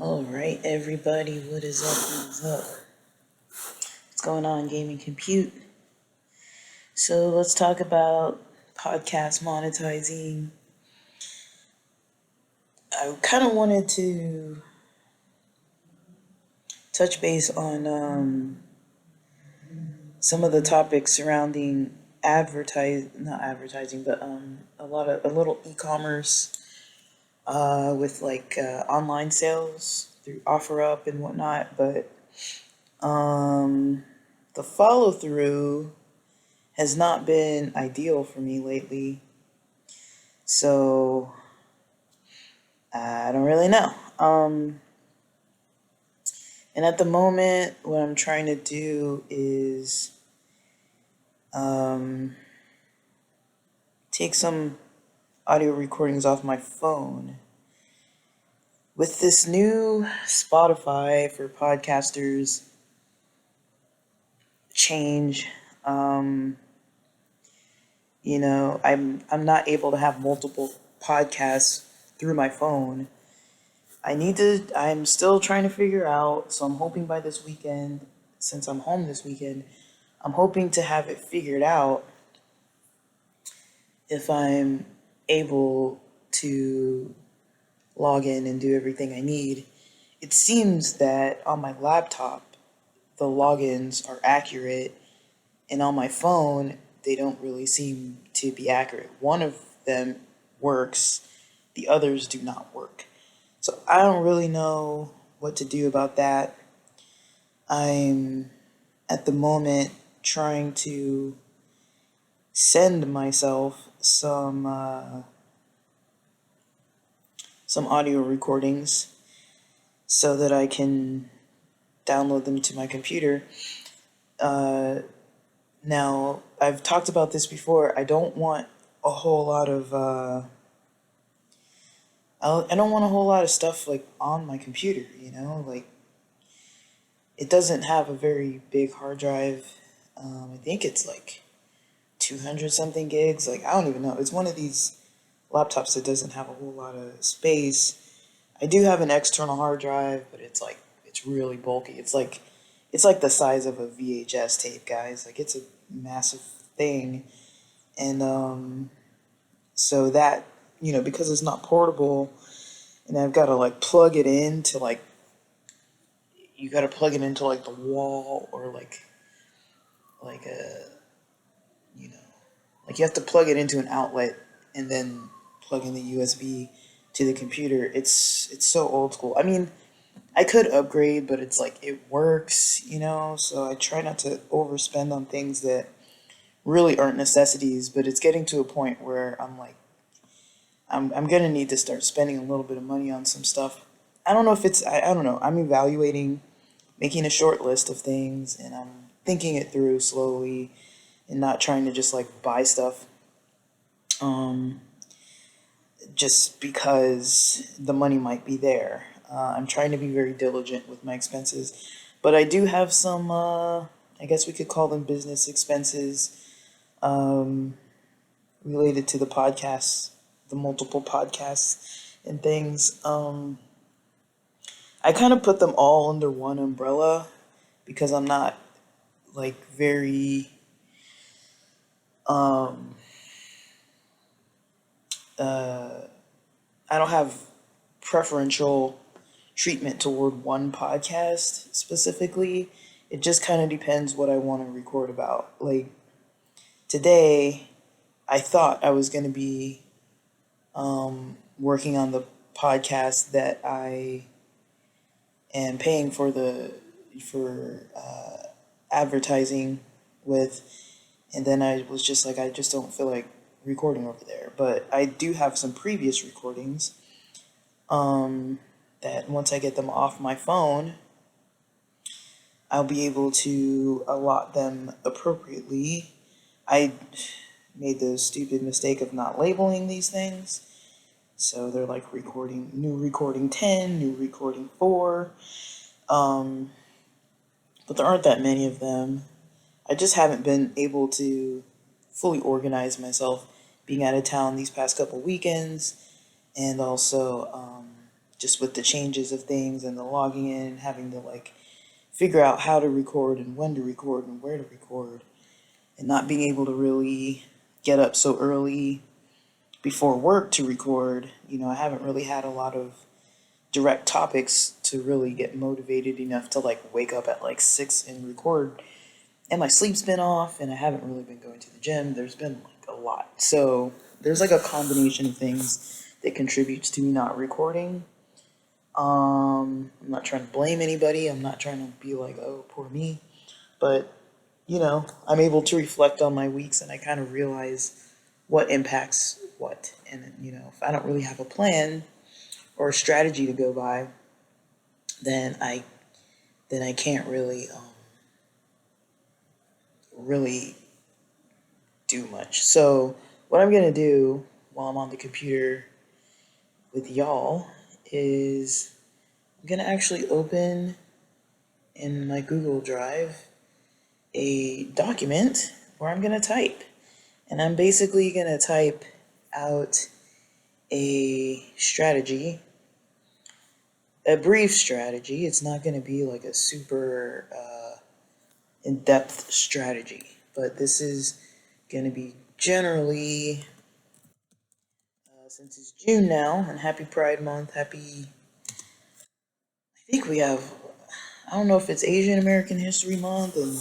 All right, everybody, what is up? What is up? What's going on, gaming compute? So let's talk about podcast monetizing. I kind of wanted to touch base on some of the topics surrounding not advertising, but a little e-commerce with online sales through OfferUp and whatnot, but the follow through has not been ideal for me lately. So I don't really know. And at the moment, what I'm trying to do is take some audio recordings off my phone. With this new Spotify for podcasters change, I'm not able to have multiple podcasts through my phone. I'm still trying to figure out, so I'm hoping by this weekend, since I'm home this weekend, I'm hoping to have it figured out if I'm able to log in and do everything I need. It seems that on my laptop, the logins are accurate, and on my phone, they don't really seem to be accurate. One of them works, the others do not work. So I don't really know what to do about that. I'm at the moment trying to send myself some audio recordings so that I can download them to my computer. Now, I've talked about this before. I don't want a whole lot of I don't want a whole lot of stuff like on my computer, like it doesn't have a very big hard drive. I think it's like 200 something gigs. Like, I don't even know. It's one of these laptops that doesn't have a whole lot of space. I do have an external hard drive, but it's really bulky. It's like the size of a VHS tape, guys. Like, it's a massive thing. And so that, because it's not portable, and I've got to like plug it into you got to plug it into like the wall, or like a, like you have to plug it into an outlet and then plug in the USB to the computer. It's so old school. I mean, I could upgrade, but it's like it works, so I try not to overspend on things that really aren't necessities, but it's getting to a point where I'm like, I'm gonna need to start spending a little bit of money on some stuff. I don't know if it's, I don't know. I'm evaluating making a short list of things, and I'm thinking it through slowly and not trying to just like buy stuff just because the money might be there. I'm trying to be very diligent with my expenses, but I do have some, I guess we could call them business expenses related to the podcasts, the multiple podcasts and things. I kind of put them all under one umbrella because I'm not like very I don't have preferential treatment toward one podcast specifically. It just kind of depends what I want to record about. Like today, I thought I was going to be working on the podcast that I am paying for advertising with, and then I was just like, I just don't feel like recording over there. But I do have some previous recordings that once I get them off my phone, I'll be able to allot them appropriately. I made the stupid mistake of not labeling these things. So they're like new recording 10, new recording 4. But there aren't that many of them. I just haven't been able to fully organize myself being out of town these past couple weekends, and also just with the changes of things and the logging in and having to like figure out how to record and when to record and where to record, and not being able to really get up so early before work to record. I haven't really had a lot of direct topics to really get motivated enough to like wake up at like 6 and record. And my sleep's been off, and I haven't really been going to the gym. There's been like a lot. So there's like a combination of things that contributes to me not recording. I'm not trying to blame anybody. I'm not trying to be like, oh, poor me. But, I'm able to reflect on my weeks, and I kind of realize what impacts what. And, if I don't really have a plan or a strategy to go by, then I can't really do much. So what I'm gonna do while I'm on the computer with y'all is I'm gonna actually open in my Google Drive a document where I'm gonna type. And I'm basically gonna type out a strategy, a brief strategy. It's not gonna be like a super in-depth strategy, but this is gonna be generally, since it's June now, and happy Pride Month, I think we have, I don't know if it's Asian American History Month and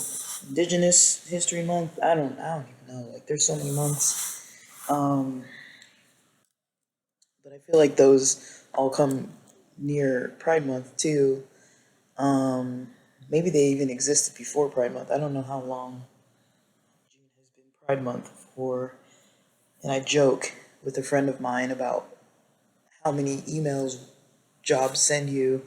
Indigenous History Month. I don't even know. Like, there's so many months. Um, but I feel like those all come near Pride Month too. Um, Maybe they even existed before Pride Month. I don't know how long June has been Pride Month for. And I joke with a friend of mine about how many emails jobs send you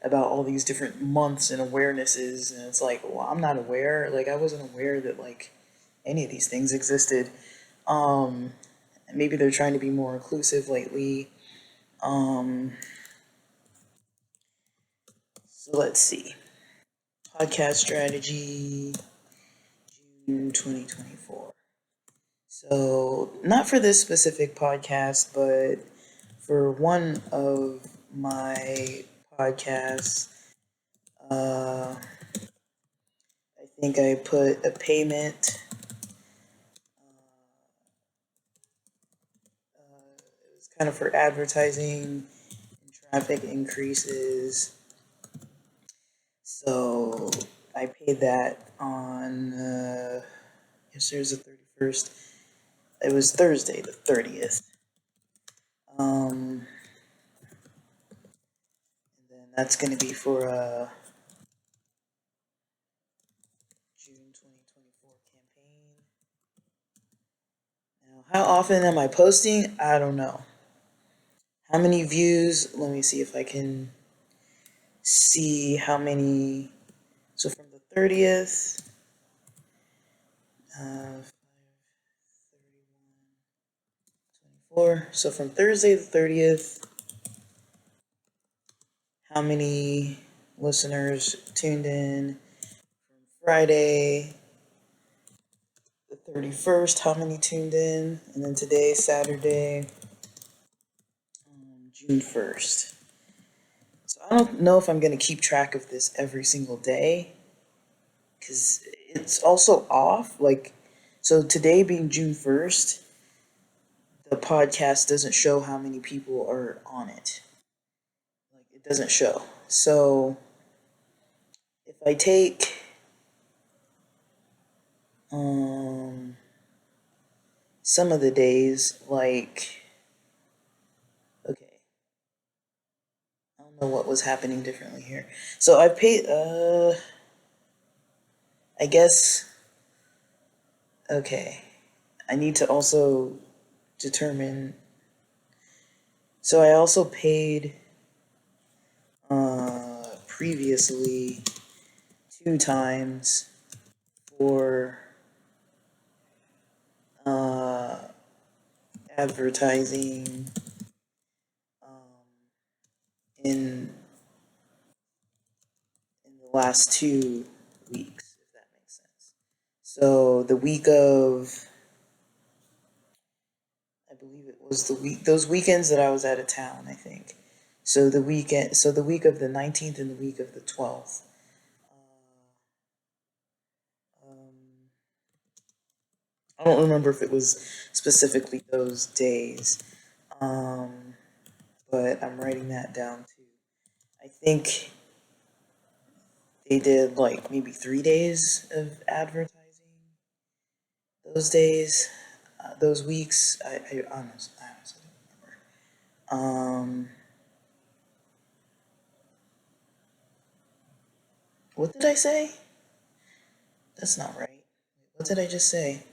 about all these different months and awarenesses, and it's like, well, I'm not aware. Like, I wasn't aware that like any of these things existed. Um, Maybe they're trying to be more inclusive lately. Um, so let's see. Podcast strategy, June 2024. So not for this specific podcast, but for one of my podcasts, uh, I think I put a payment. It was kind of for advertising and traffic increases. So I paid that on, yes, there's the 31st. It was Thursday, the 30th. And then that's going to be for June 2024 campaign. Now, how often am I posting? I don't know. How many views? Let me see if I can see how many. So from the 30th, 24. So from Thursday the 30th, how many listeners tuned in? From Friday the 31st, how many tuned in? And then today, Saturday, June 1st. So I don't know if I'm going to keep track of this every single day, because it's also off. Like, so today being June 1st, the podcast doesn't show how many people are on it. Like, it doesn't show. So if I take some of the days, like, okay, I don't know what was happening differently here. So I paid, I guess, okay, I need to also determine. So I also paid previously 2 times for advertising in the last 2 weeks, if that makes sense. So the week of, I believe it was those weekends that I was out of town, I think. So the week of the 19th and the week of the 12th. Um, I don't remember if it was specifically those days, um, but I'm writing that down too. I think they did like maybe 3 days of advertising those days, those weeks. I honestly don't remember. What did I say? That's not right. What did I just say?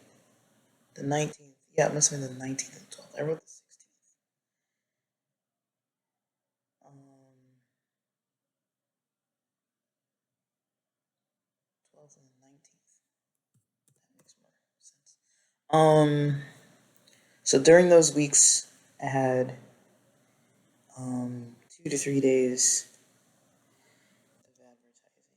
The 19th. Yeah, it must have been the 19th and 12th. I wrote the 16th. Um, 12th and the 19th. That makes more sense. So during those weeks, I had 2 to 3 days of advertising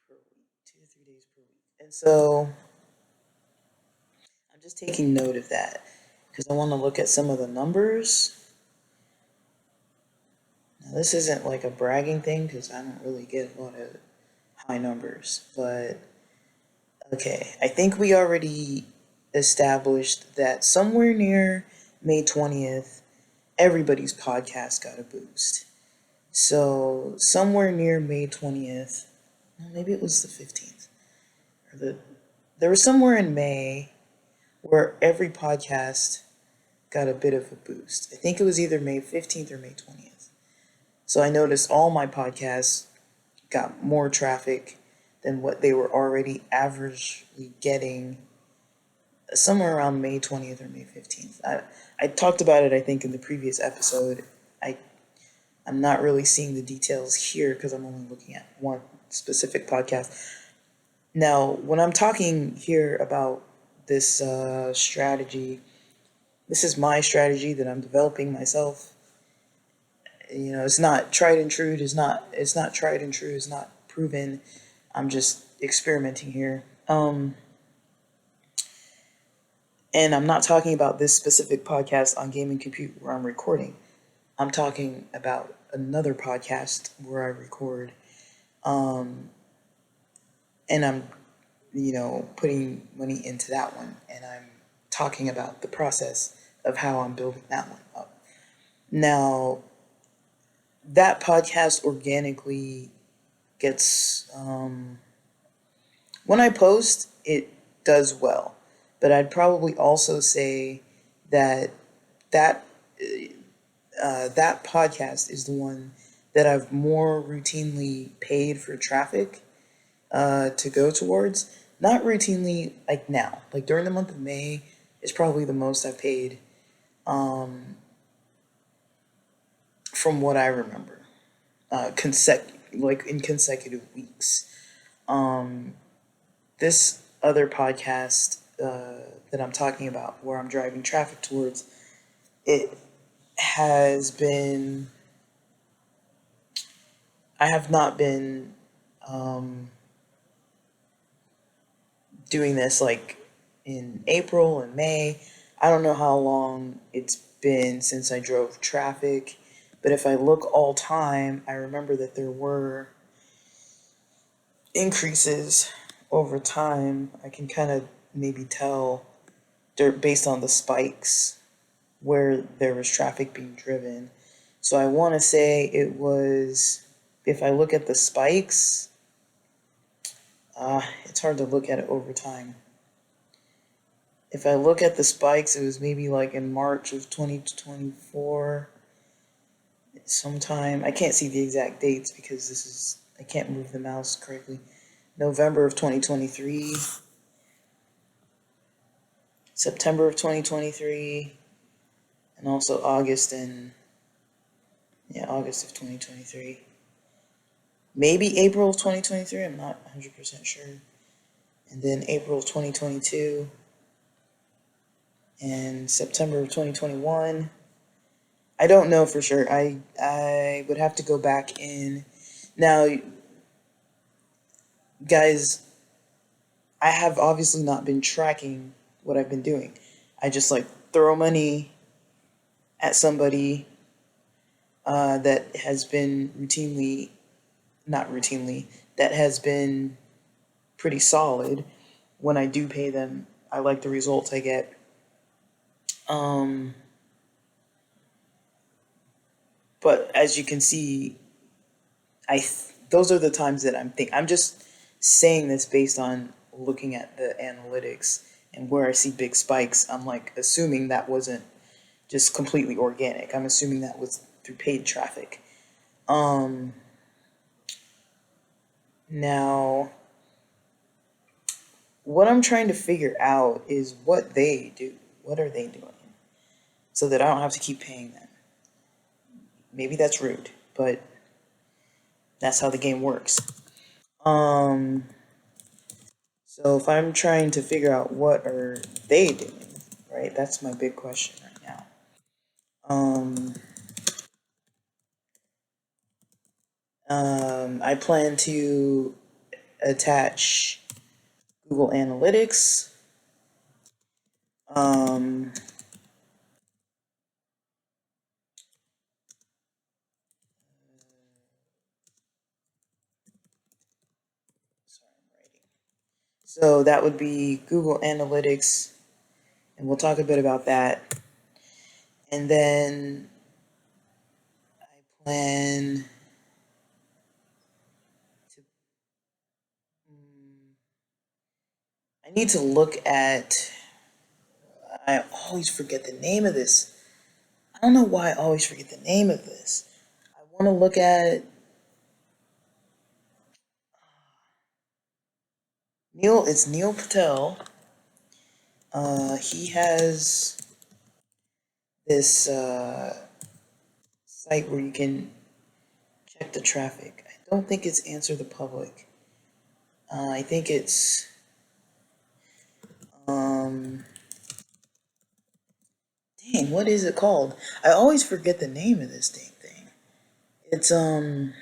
per week. 2 to 3 days per week. And so I'm just taking note of that because I want to look at some of the numbers. Now, this isn't like a bragging thing because I don't really get a lot of high numbers, but okay, I think we already established that somewhere near May 20th, everybody's podcast got a boost. So somewhere near May 20th, well, maybe it was the 15th, or there was somewhere in May where every podcast got a bit of a boost. I think it was either May 15th or May 20th. So I noticed all my podcasts got more traffic than what they were already averagely getting somewhere around May 20th or May 15th. I talked about it, I think, in the previous episode. I, I'm not really seeing the details here because I'm only looking at one specific podcast. Now, when I'm talking here about this strategy, this is my strategy that I'm developing myself. You know, it's not tried and true. It's not tried and true. It's not proven. I'm just experimenting here. And I'm not talking about this specific podcast on Game and Compute where I'm recording. I'm talking about another podcast where I record, and I'm, putting money into that one, and I'm talking about the process of how I'm building that one up. Now, that podcast organically gets, when I post, it does well, but I'd probably also say that that that podcast is the one that I've more routinely paid for traffic to go towards. Not routinely like now, like during the month of May is probably the most I've paid from what I remember, like in consecutive weeks. This other podcast that I'm talking about, where I'm driving traffic towards, it has been. I have not been doing this like in April and May. I don't know how long it's been since I drove traffic, but if I look all time, I remember that there were increases over time. I can kind of maybe tell based on the spikes where there was traffic being driven. So I want to say it was, if I look at the spikes, it's hard to look at it over time. If I look at the spikes, it was maybe like in March of 2024, sometime. I can't see the exact dates because I can't move the mouse correctly. November of 2023, September of 2023, and also August of 2023. Maybe April of 2023, I'm not 100% sure. And then April of 2022 and September of 2021. I don't know for sure. I would have to go back in. Now, guys, I have obviously not been tracking what I've been doing. I just like throw money at somebody that has been routinely, not routinely, that has been pretty solid. When I do pay them, I like the results I get. Um, but as you can see, those are the times that I'm just saying this based on looking at the analytics and where I see big spikes. I'm like assuming that wasn't just completely organic. I'm assuming that was through paid traffic. Um, Now, what I'm trying to figure out is what they do. What are they doing? So that I don't have to keep paying them. Maybe that's rude, but that's how the game works. Um, so if I'm trying to figure out what are they doing, right? That's my big question right now. Um, I plan to attach Google Analytics. Um, Sorry, I'm writing. So that would be Google Analytics, and we'll talk a bit about that. And then I plan to. I need to look at. I always forget the name of this. I don't know why I always forget the name of this. I want to look at Neil. It's Neil Patel. He has this site where you can check the traffic. I don't think it's Answer the Public. I think it's um, dang, what is it called? I always forget the name of this dang thing. It's dude,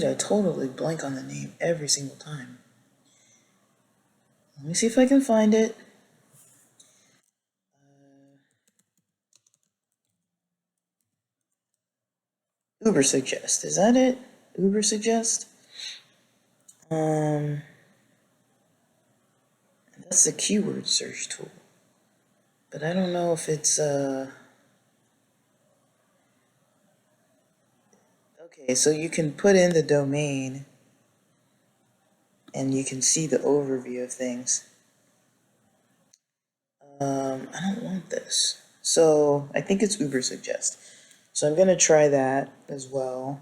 I totally blank on the name every single time. Let me see if I can find it. Uber Suggest, is that it? Uber Suggest? Um, that's the keyword search tool. But I don't know if it's okay, so you can put in the domain and you can see the overview of things. I don't want this. So I think it's Uber Suggest. So I'm gonna try that as well.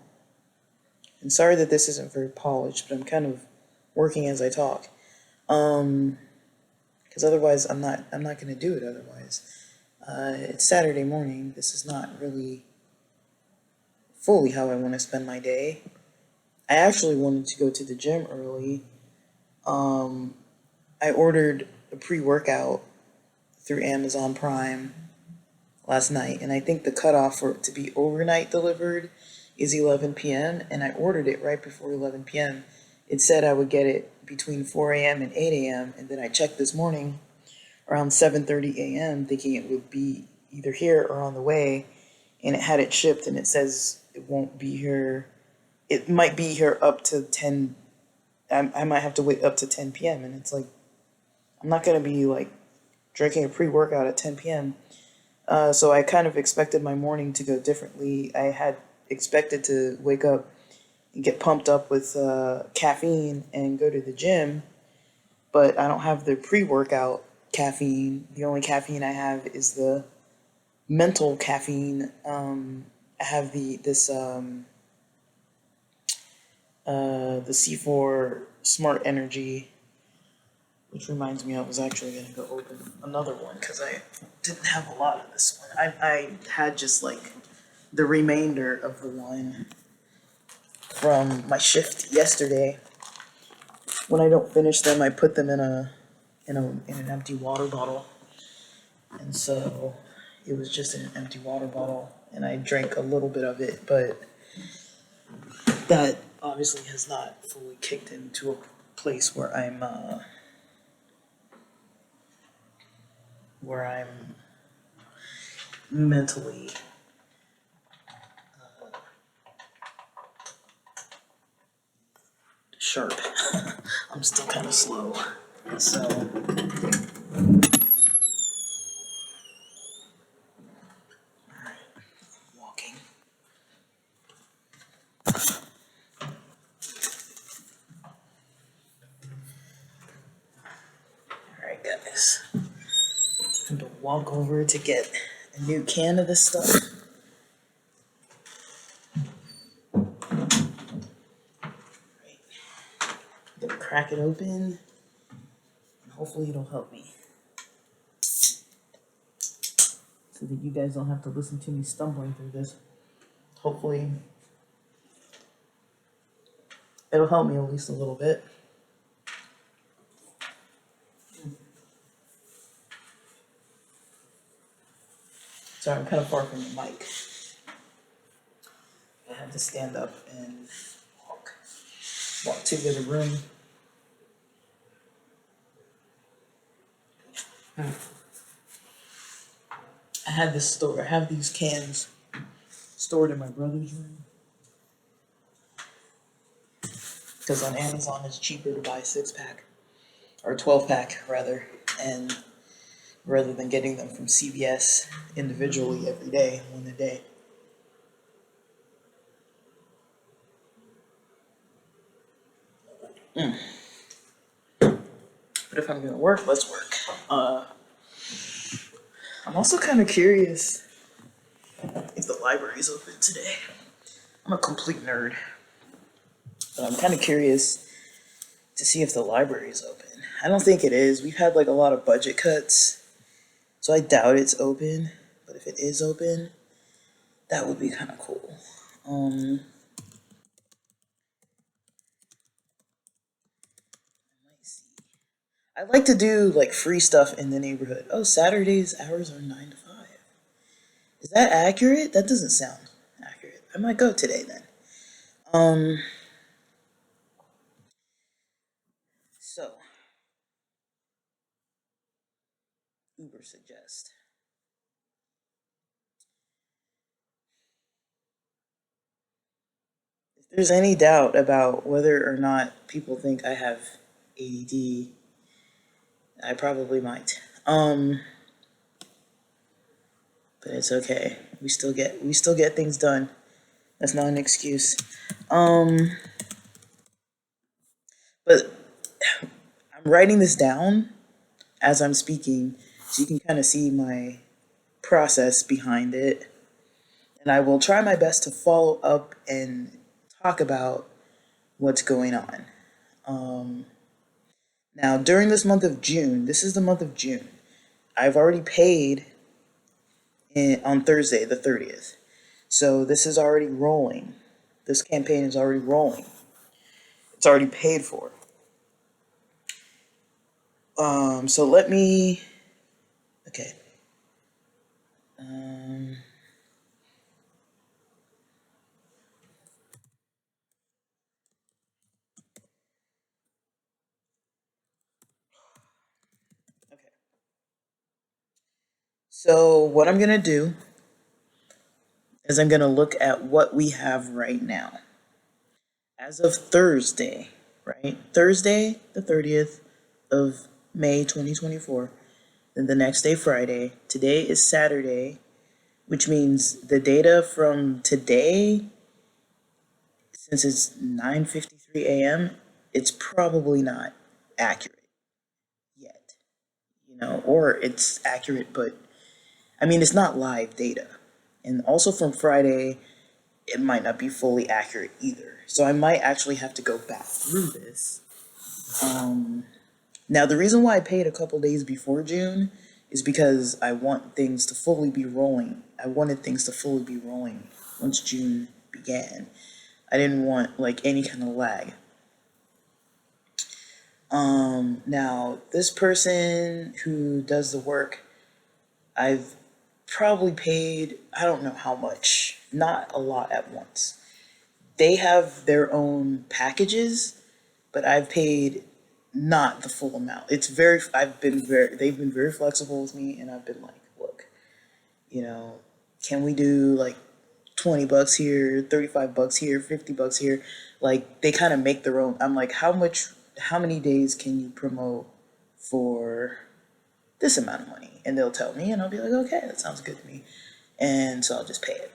And sorry that this isn't very polished, but I'm kind of working as I talk. Because otherwise I'm not gonna do it otherwise. It's Saturday morning. This is not really fully how I want to spend my day. I actually wanted to go to the gym early. I ordered a pre-workout through Amazon Prime last night, and I think the cutoff for it to be overnight delivered is 11 p.m., and I ordered it right before 11 p.m. It said I would get it between 4 a.m. and 8 a.m., and then I checked this morning around 7:30 a.m. thinking it would be either here or on the way, and it had it shipped, and it says it won't be here. It might be here up to 10. I might have to wait up to 10 p.m., and it's like, I'm not going to be like drinking a pre-workout at 10 p.m. So I kind of expected my morning to go differently. I had expected to wake up and get pumped up with caffeine and go to the gym, but I don't have the pre-workout caffeine. The only caffeine I have is the mental caffeine. I have the C4 Smart Energy, which reminds me I was actually going to go open another one because I didn't have a lot of this one. I had just like the remainder of the one from my shift yesterday. When I don't finish them, I put them in an empty water bottle, and so it was just in an empty water bottle, and I drank a little bit of it, but that obviously has not fully kicked into a place where I'm where I'm mentally sharp. I'm still kind of slow. So, walking. Alright, guys. I'm gonna walk over to get a new can of this stuff. Right. I'm gonna crack it open, and hopefully it'll help me. So that you guys don't have to listen to me stumbling through this. Hopefully, it'll help me at least a little bit. Sorry, I'm kind of far from the mic. I have to stand up and walk to the other room. I have these cans stored in my brother's room. Because on Amazon it's cheaper to buy a 6-pack, or 12-pack rather, and rather than getting them from CVS individually every day, one a day. But if I'm gonna work, let's work. I'm also kind of curious if the library's open today. I'm a complete nerd, but I'm kind of curious to see if the library is open. I don't think it is. We've had like a lot of budget cuts, so I doubt it's open. But if it is open, that would be kind of cool. I might see. I like to do like free stuff in the neighborhood. Oh, Saturdays hours are 9 to 5. Is that accurate? That doesn't sound accurate. I might go today then. So Uber suggest. If there's any doubt about whether or not people think I have ADD, I probably might. But it's okay. We still get things done. That's not an excuse. But I'm writing this down as I'm speaking, so you can kind of see my process behind it. And I will try my best to follow up and talk about what's going on. Now, during this month of June, this is the month of June, I've already paid on Thursday, the 30th. So this is already rolling. This campaign is already rolling. It's already paid for. So let me. Okay. Okay. So what I'm gonna do is I'm gonna look at what we have right now. As of Thursday, right? Thursday, the 30th of May 2024. Then the next day, Friday. Today is Saturday, which means the data from today, since it's 9:53 a.m., it's probably not accurate yet, or it's accurate, but I mean, it's not live data. And also from Friday, it might not be fully accurate either. So I might actually have to go back through this. Now, the reason why I paid a couple days before June is because I want things to fully be rolling. I wanted things to fully be rolling once June began. I didn't want like any kind of lag. Now, this person who does the work, I've probably paid, I don't know how much, not a lot at once. They have their own packages, but I've paid not the full amount. They've been very flexible with me, and I've been like, look, you know, can we do like $20 here, $35 here, $50 here? Like they kind of make their own. I'm like, how many days can you promote for this amount of money? And they'll tell me, and I'll be like, okay, that sounds good to me. And so I'll just pay it.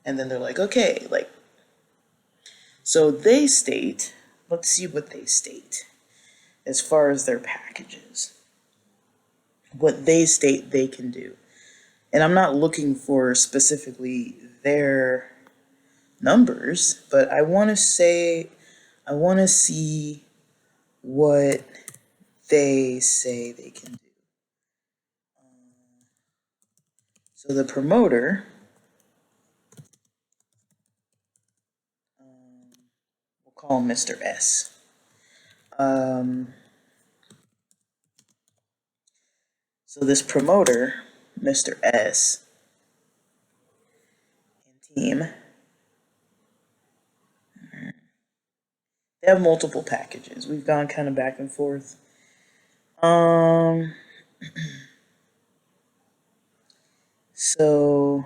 And then they're like, okay, like, so they state, let's see what they state as far as their packages, what they state they can do. And I'm not looking for specifically their numbers, but I want to see what they say they can do. So the promoter, we'll call him Mr. S. So this promoter, Mr. S, and team, they have multiple packages. We've gone kind of back and forth. So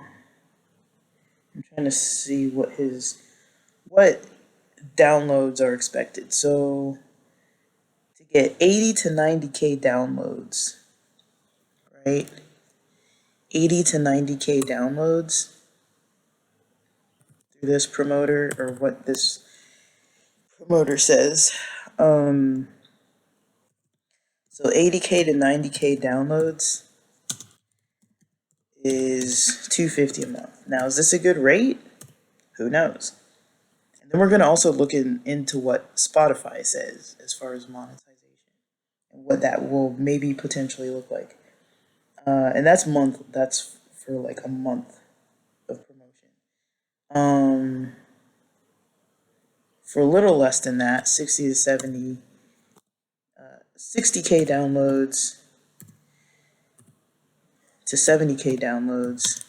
I'm trying to see what downloads are expected. So to get 80 to 90K downloads, right? 80 to 90K downloads through this promoter, or what this promoter says. So 80K to 90K downloads is $250 a month. Now, is this a good rate? Who knows? And then we're going to also look into what Spotify says as far as monetization and what that will maybe potentially look like. And that's for like a month of promotion. For a little less than that, 60 to 70, 60K downloads to 70K downloads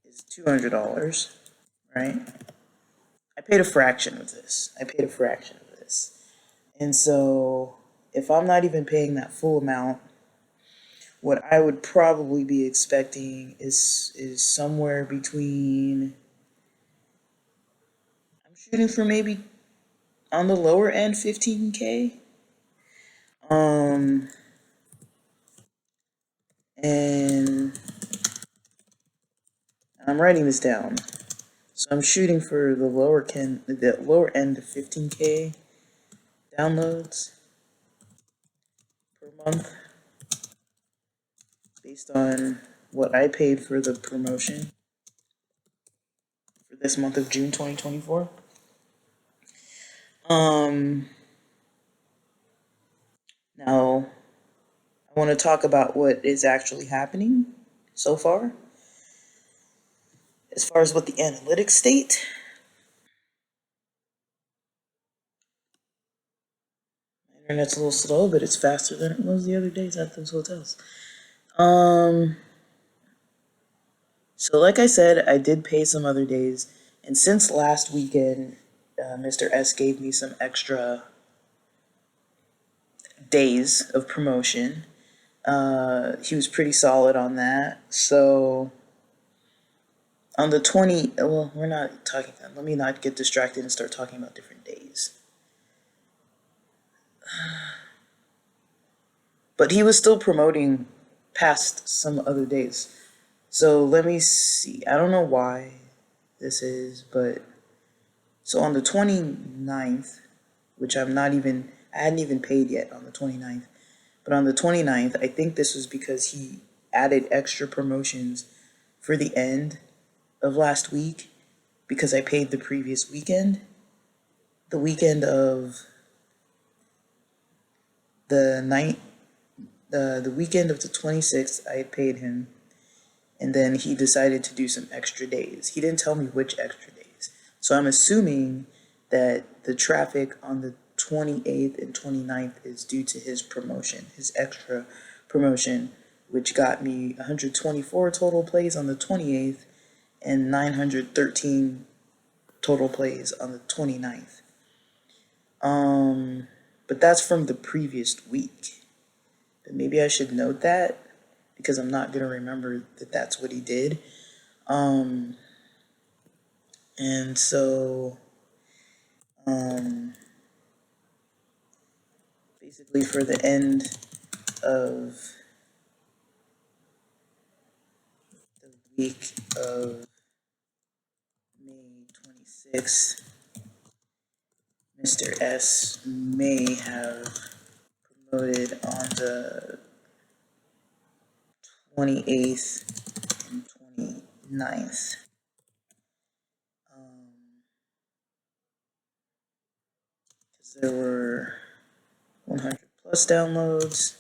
is $200, right? I paid a fraction of this. And so if I'm not even paying that full amount, what I would probably be expecting is somewhere between, I'm shooting for maybe on the lower end 15K. And I'm writing this down. So I'm shooting for the lower end of 15K downloads per month based on what I paid for the promotion for this month of June 2024. Now I want to talk about what is actually happening so far. As far as what the analytics state, my internet's a little slow, but it's faster than it was the other days at those hotels. So like I said, I did pay some other days, and since last weekend, Mr. S gave me some extra days of promotion. He was pretty solid on that. So on the 20, well, we're not talking, let me not get distracted and start talking about different days. But he was still promoting past some other days. So let me see. I don't know why this is, but so on the 29th, which I hadn't even paid yet on the 29th, but on the 29th, I think this was because he added extra promotions for the end of last week because I paid the previous weekend. The weekend of the weekend of the 26th, I had paid him, and then he decided to do some extra days. He didn't tell me which extra days. So I'm assuming that the traffic on the 28th and 29th is due to his promotion, his extra promotion, which got me 124 total plays on the 28th and 913 total plays on the 29th. but that's from the previous week. But maybe I should note that because I'm not gonna remember that that's what he did. Um, and so um, basically for the end of the week of May 26th, Mr. S may have promoted on the 28th and 29th. Because there were 100 plus downloads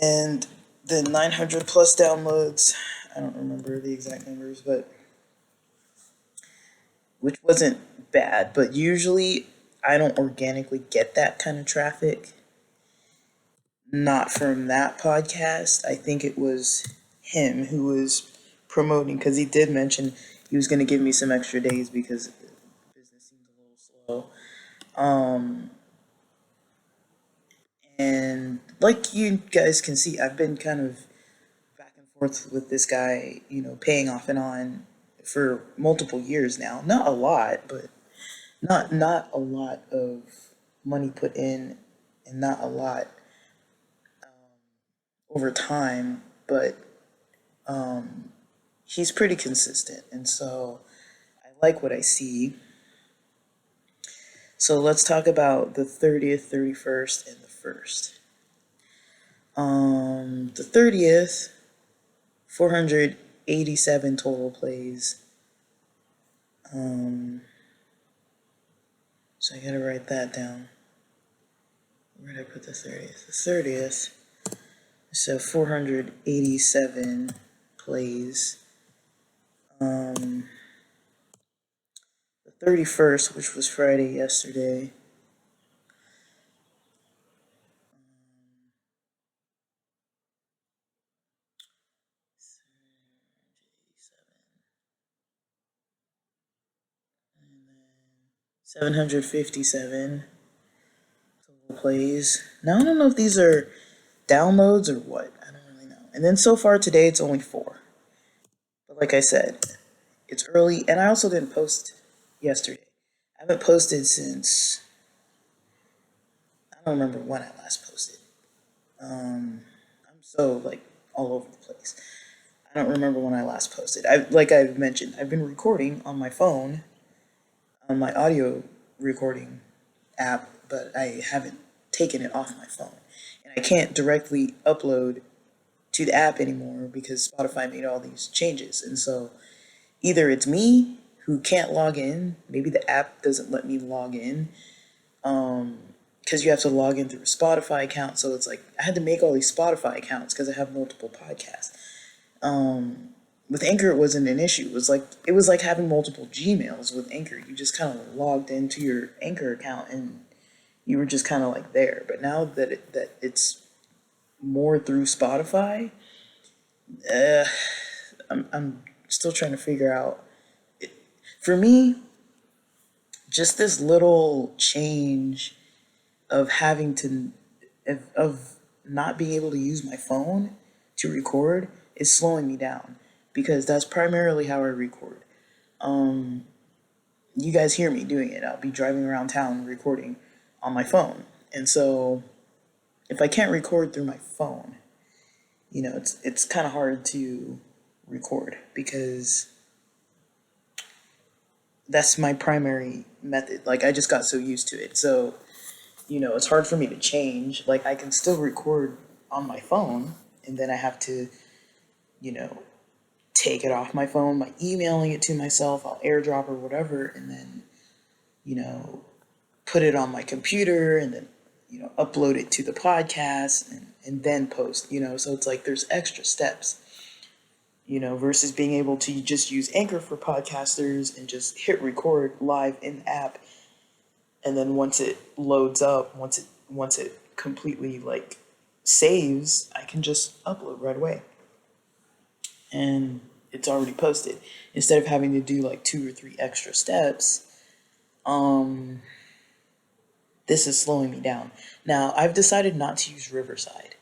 and then 900 plus downloads. I don't remember the exact numbers, but which wasn't bad. But usually I don't organically get that kind of traffic. Not from that podcast. I think it was him who was promoting because he did mention he was going to give me some extra days because business seems a little slow. And like you guys can see, I've been kind of back and forth with this guy, paying off and on for multiple years now. Not a lot, but not a lot of money put in, and not a lot over time, but he's pretty consistent, and so I like what I see. So let's talk about the 30th, 31st, and the 1st. The 30th, 487 total plays. So I gotta write that down. Where did I put the 30th? The 30th, so 487 plays. The 31st, which was Friday yesterday, 757 total plays. Now I don't know if these are downloads or what. I don't really know. And then so far today it's only 4. But like I said, it's early, and I also didn't post yesterday. I haven't posted since I don't remember when I last posted. I'm so like all over the place. I don't remember when I last posted. Like I've mentioned, I've been recording on my phone, on my audio recording app, but I haven't taken it off my phone. And I can't directly upload to the app anymore because Spotify made all these changes. And so either it's me who can't log in, maybe the app doesn't let me log in, because you have to log in through a Spotify account. So it's like I had to make all these Spotify accounts because I have multiple podcasts. With Anchor, it wasn't an issue. It was like having multiple Gmails with Anchor. You just kind of logged into your Anchor account and you were just kind of like there. But now that it's more through Spotify, I'm still trying to figure out. For me, just this little change of having to of not being able to use my phone to record is slowing me down because that's primarily how I record. You guys hear me doing it. I'll be driving around town recording on my phone. And so if I can't record through my phone, it's kind of hard to record because that's my primary method. Like I just got so used to it. So, it's hard for me to change. Like I can still record on my phone and then I have to, you know, take it off my phone by emailing it to myself. I'll airdrop or whatever and then, you know, put it on my computer and then, upload it to the podcast and then post, so it's like there's extra steps, versus being able to just use Anchor for podcasters and just hit record live in the app. And then once it loads up, once it completely like saves, I can just upload right away. And it's already posted. Instead of having to do like 2 or 3 extra steps, this is slowing me down. Now, I've decided not to use Riverside.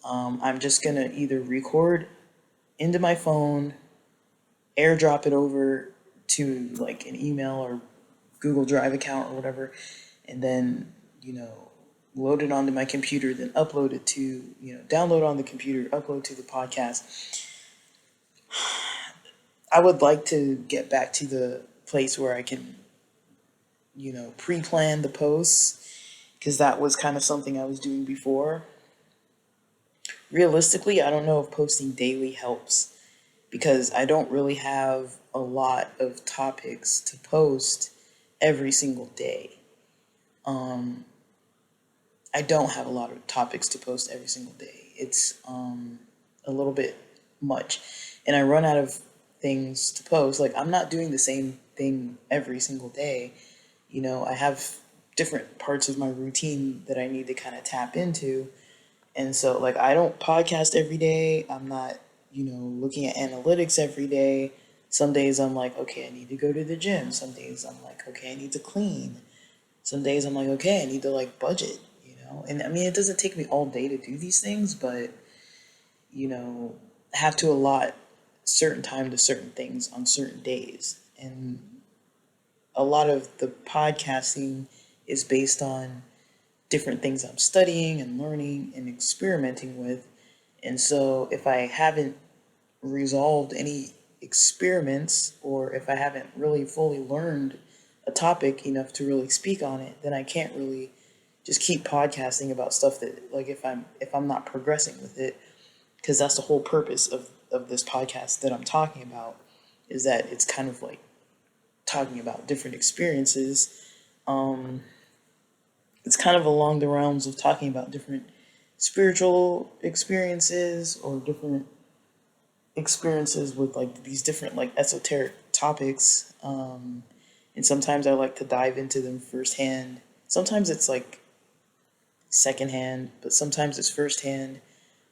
I'm just going to either record into my phone, airdrop it over to like an email or Google Drive account or whatever, and then, load it onto my computer, then upload it to, download on the computer, upload to the podcast. I would like to get back to the place where I can, pre-plan the posts, because that was kind of something I was doing before. Realistically, I don't know if posting daily helps, because I don't really have a lot of topics to post every single day. I don't have a lot of topics to post every single day. It's a little bit much. And I run out of things to post. Like, I'm not doing the same thing every single day. I have different parts of my routine that I need to kind of tap into. And so, like, I don't podcast every day. I'm not, looking at analytics every day. Some days I'm like, okay, I need to go to the gym. Some days I'm like, okay, I need to clean. Some days I'm like, okay, I need to like budget, And I mean, it doesn't take me all day to do these things, but, I have to allot certain time to certain things on certain days. And a lot of the podcasting is based on different things I'm studying and learning and experimenting with. And so if I haven't resolved any experiments, or if I haven't really fully learned a topic enough to really speak on it, then I can't really just keep podcasting about stuff that, like, if I'm not progressing with it, because that's the whole purpose of this podcast that I'm talking about, is that it's kind of like talking about different experiences. It's kind of along the realms of talking about different spiritual experiences, or different experiences with like these different like esoteric topics. And sometimes I like to dive into them firsthand. Sometimes it's like secondhand, but sometimes it's firsthand.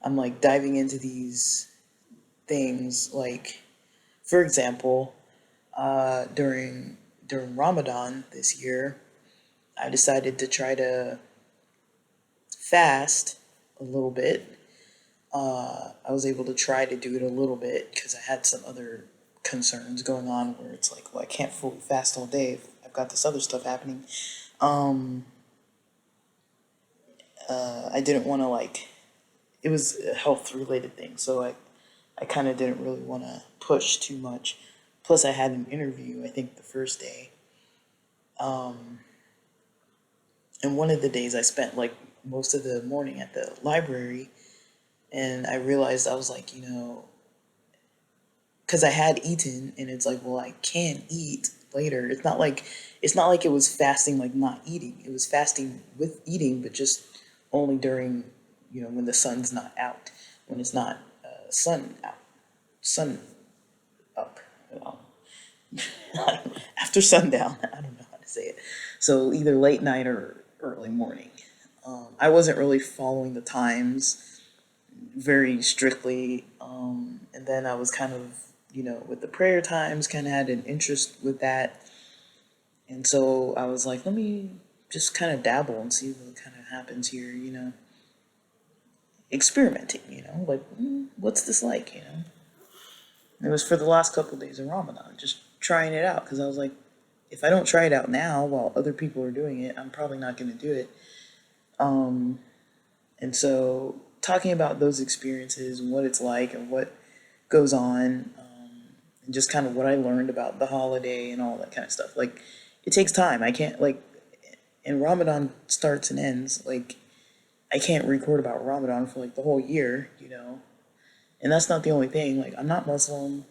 I'm like diving into these things. Like, for example, during Ramadan this year, I decided to try to fast a little bit. I was able to try to do it a little bit because I had some other concerns going on where it's like, well, I can't fully fast all day if I've got this other stuff happening. I didn't want to, like, it was a health related thing, so I kind of didn't really want to push too much. Plus, I had an interview, I think, the first day. And one of the days I spent like most of the morning at the library, and I realized, I was like, because I had eaten, and it's like, well, I can eat later. It's not like it was fasting like not eating. It was fasting with eating, but just only during, when the sun's not out, when it's not sun out, sun up, after sundown. I don't know how to say it. So either late night or early morning. I wasn't really following the times very strictly. And then I was kind of, with the prayer times, kind of had an interest with that. And so I was like, let me just kind of dabble and see what kind of happens here, experimenting, like, what's this like, It was for the last couple of days of Ramadan, just trying it out, because I was like, if I don't try it out now while other people are doing it, I'm probably not going to do it. And so talking about those experiences and what it's like and what goes on, and just kind of what I learned about the holiday and all that kind of stuff. Like, it takes time. I can't, like, and Ramadan starts and ends. Like, I can't record about Ramadan for like the whole year, And that's not the only thing. Like, I'm not Muslim.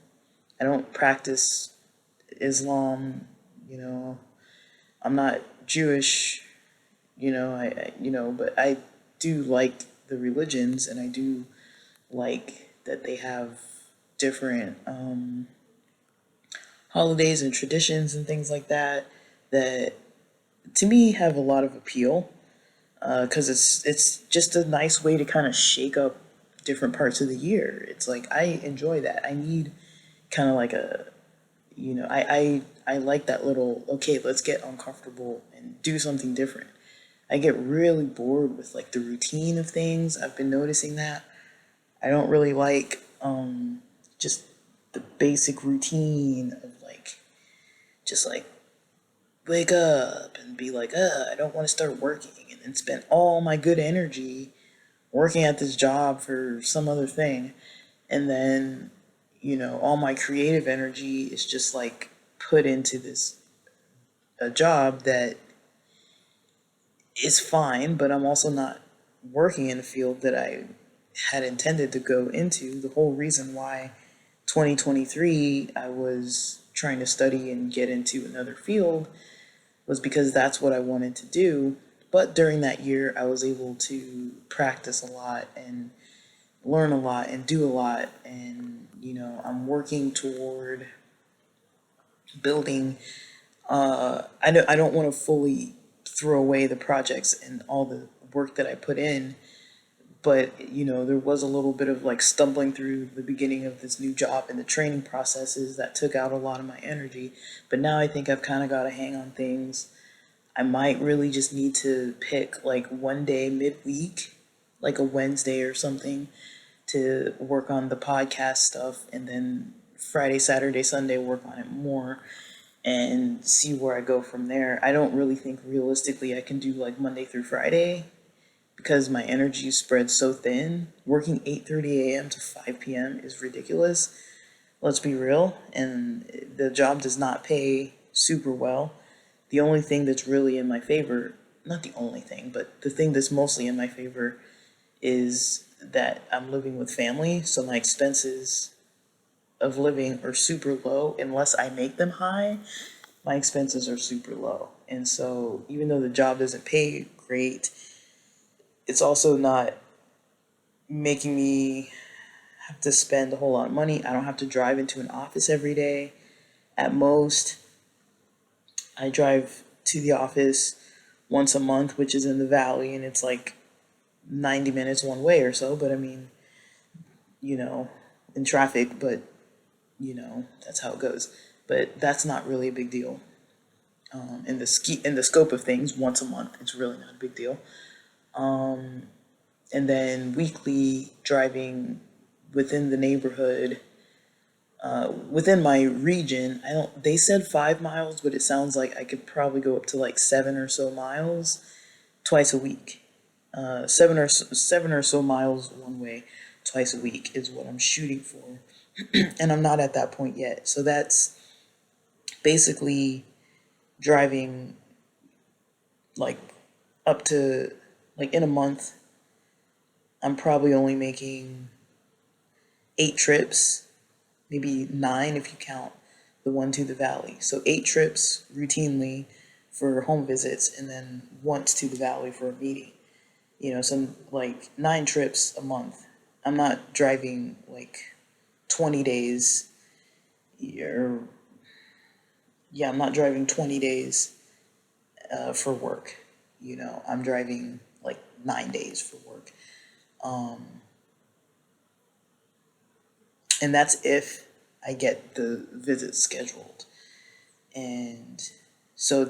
I don't practice Islam, I'm not Jewish, but I do like the religions, and I do like that they have different holidays and traditions and things like that, that to me have a lot of appeal, because it's just a nice way to kind of shake up different parts of the year. It's like, I enjoy that. I need kind of like a, I like that little, okay, let's get uncomfortable and do something different. I get really bored with like the routine of things. I've been noticing that. I don't really like just the basic routine of like just like wake up and be like, I don't want to start working, and then spend all my good energy working at this job for some other thing. And then, all my creative energy is just like put into this a job that is fine, but I'm also not working in a field that I had intended to go into. The whole reason why 2023 I was trying to study and get into another field was because that's what I wanted to do. But during that year, I was able to practice a lot and learn a lot and do a lot. And, I'm working toward building. I don't want to fully throw away the projects and all the work that I put in, but there was a little bit of like stumbling through the beginning of this new job and the training processes that took out a lot of my energy. But now I think I've kind of got a hang on things. I might really just need to pick like one day midweek, like a Wednesday or something, to work on the podcast stuff, and then Friday, Saturday, Sunday work on it more and see where I go from there. I don't really think realistically I can do like Monday through Friday because my energy is spread so thin. Working 8:30 a.m. to 5 p.m. is ridiculous. Let's be real. And the job does not pay super well. The only thing that's really in my favor, not the only thing, but the thing that's mostly in my favor is that I'm living with family. So my expenses of living are super low. Unless I make them high, my expenses are super low. And so even though the job doesn't pay great, it's also not making me have to spend a whole lot of money. I don't have to drive into an office every day. At most, I drive to the office once a month, which is in the valley, and it's like 90 minutes one way or so. But I mean, in traffic, but that's how it goes. But that's not really a big deal. In the scope of things, once a month, it's really not a big deal. And then weekly driving within the neighborhood, within my region. I don't. They said 5 miles, but it sounds like I could probably go up to like 7 or so miles twice a week. 7 or so miles one way twice a week is what I'm shooting for, and I'm not at that point yet. So that's basically driving like up to like in a month. I'm probably only making 8 trips, maybe 9 if you count the one to the valley. So 8 trips routinely for home visits, and then once to the valley for a meeting. Some like 9 trips a month. I'm not driving like 20 days, or yeah, I'm not driving 20 days for work. I'm driving like 9 days for work. And that's if I get the visit scheduled. And so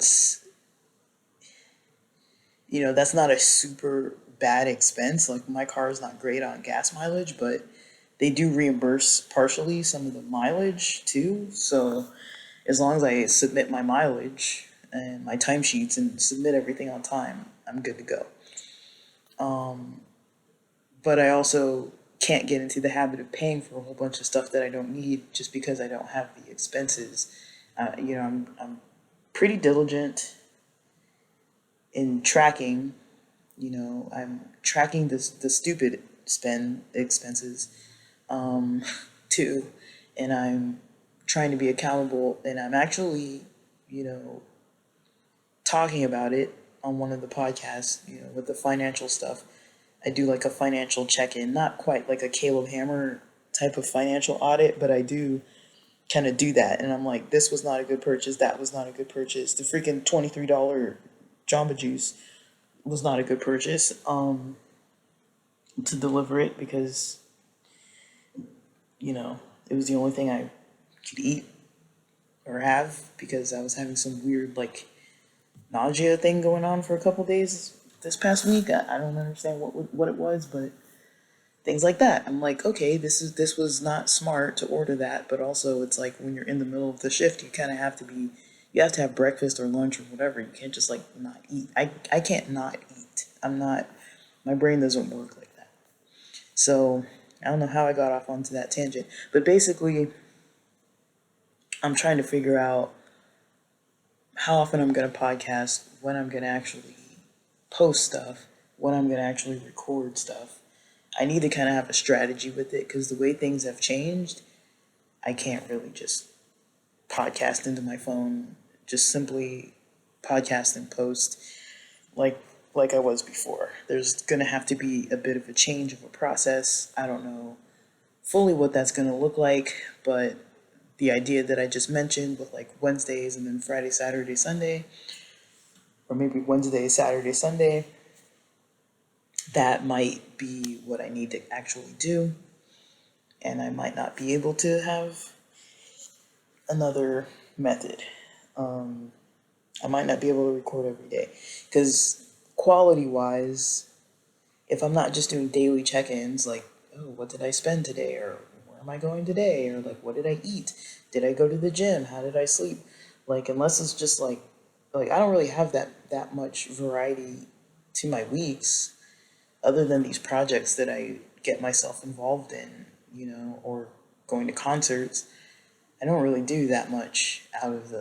that's not a super bad expense. Like my car is not great on gas mileage, but they do reimburse partially some of the mileage too. So as long as I submit my mileage and my timesheets and submit everything on time, I'm good to go. But I also can't get into the habit of paying for a whole bunch of stuff that I don't need just because I don't have the expenses. I'm pretty diligent in tracking. I'm tracking the stupid spend expenses too, and I'm trying to be accountable. And I'm actually, talking about it on one of the podcasts. With the financial stuff, I do like a financial check-in, not quite like a Caleb Hammer type of financial audit, but I do kind of do that. And I'm like, this was not a good purchase. That was not a good purchase. The freaking $23 Jamba Juice was not a good purchase to deliver it because, it was the only thing I could eat or have because I was having some weird, like, nausea thing going on for a couple days this past week. I don't understand what it was, but things like that. I'm like, okay, this was not smart to order that, but also it's like when you're in the middle of the shift, you kind of have to be, you have to have breakfast or lunch or whatever. You can't just like not eat. I can't not eat. I'm not. My brain doesn't work like that. So I don't know how I got off onto that tangent, but basically, I'm trying to figure out how often I'm gonna podcast, when I'm gonna actually post stuff, when I'm gonna actually record stuff. I need to kind of have a strategy with it because the way things have changed, I can't really just podcast into my phone, just simply podcast and post like like I was before. There's gonna have to be a bit of a change of a process. I don't know fully what that's gonna look like, but the idea that I just mentioned with like Wednesdays and then Friday, Saturday, Sunday, or maybe Wednesday, Saturday, Sunday, that might be what I need to actually do. And I might not be able to have another method. Um, I might not be able to record every day because quality wise, if I'm not just doing daily check-ins like, oh, what did I spend today, or where am I going today, or like what did I eat, did I go to the gym, how did I sleep, like unless it's just like I don't really have that much variety to my weeks other than these projects that I get myself involved in, or going to concerts. I don't really do that much out of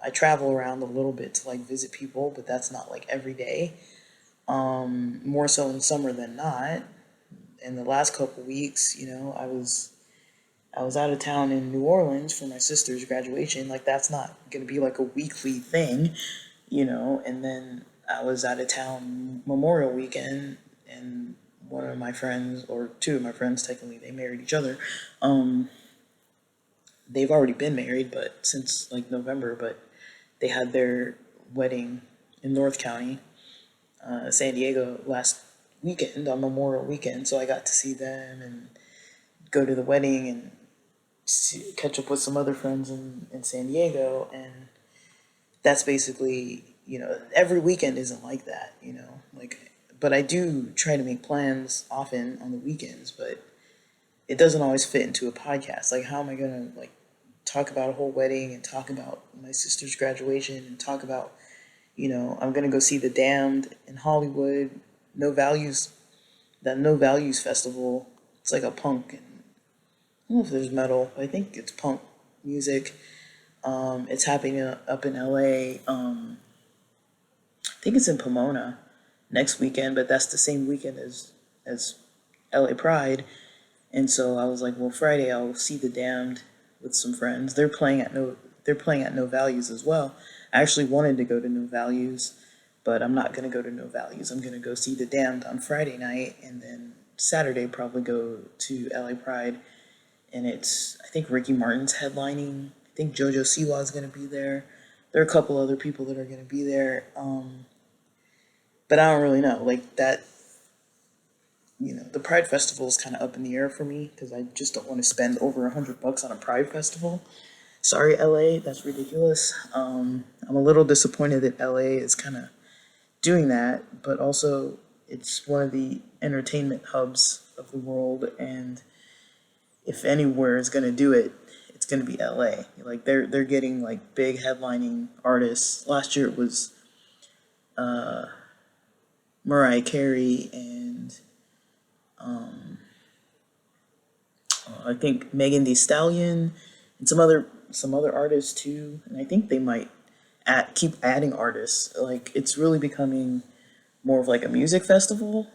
I travel around a little bit to like visit people, but that's not like every day. More so in summer than not. In the last couple weeks, I was out of town in New Orleans for my sister's graduation. Like that's not gonna be like a weekly thing, and then I was out of town Memorial weekend, and one of my friends, or two of my friends technically, they married each other. They've already been married, but since like November, but they had their wedding in North County, San Diego, last weekend on Memorial weekend. So I got to see them and go to the wedding and catch up with some other friends in San Diego. And that's basically, every weekend isn't like that, like, but I do try to make plans often on the weekends, but it doesn't always fit into a podcast. Like, how am I gonna like talk about a whole wedding and talk about my sister's graduation and talk about, I'm gonna go see the Damned in Hollywood, No Values, that No Values festival. It's like a punk, and I don't know if there's metal. I think it's punk music. It's happening up in LA. I think it's in Pomona next weekend, but that's the same weekend as LA Pride. And so I was like, well, Friday I'll see the Damned with some friends. They're playing at No Values as well. I actually wanted to go to No Values, but I'm not gonna go to No Values. I'm gonna go see the Damned on Friday night, and then Saturday probably go to LA Pride. And I think Ricky Martin's headlining. I think JoJo Siwa is gonna be there. There are a couple other people that are gonna be there, but I don't really know. Like that, the Pride Festival is kind of up in the air for me because I just don't want to spend over $100 on a Pride Festival. Sorry, LA, that's ridiculous. I'm a little disappointed that LA is kind of doing that, but also it's one of the entertainment hubs of the world, and if anywhere is going to do it, it's going to be LA. Like they're getting like big headlining artists. Last year it was Mariah Carey and I think Megan Thee Stallion and some other artists too. And I think they might keep adding artists. Like it's really becoming more of like a music festival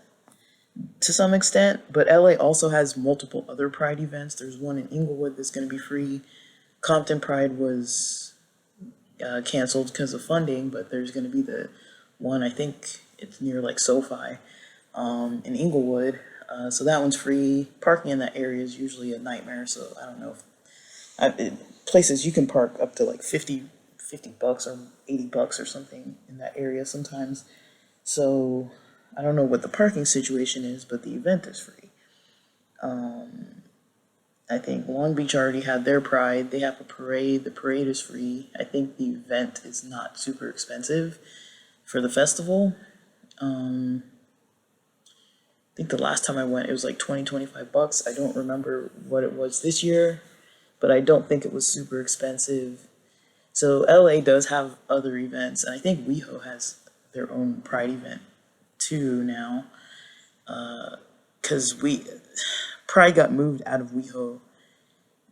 to some extent. But LA also has multiple other Pride events. There's one in Inglewood that's going to be free. Compton Pride was canceled because of funding, but there's going to be the one, I think it's near like SoFi in Inglewood. So that one's free. Parking in that area is usually a nightmare. So I don't know if places you can park up to like $50 or $80 or something in that area sometimes. So I don't know what the parking situation is, but the event is free. I think Long Beach already had their Pride. They have a parade. The parade is free. I think the event is not super expensive for the festival. I think the last time I went, it was like 20, 25 bucks. I don't remember what it was this year, but I don't think it was super expensive. So LA does have other events, and I think WeHo has their own Pride event too now. Because Pride got moved out of WeHo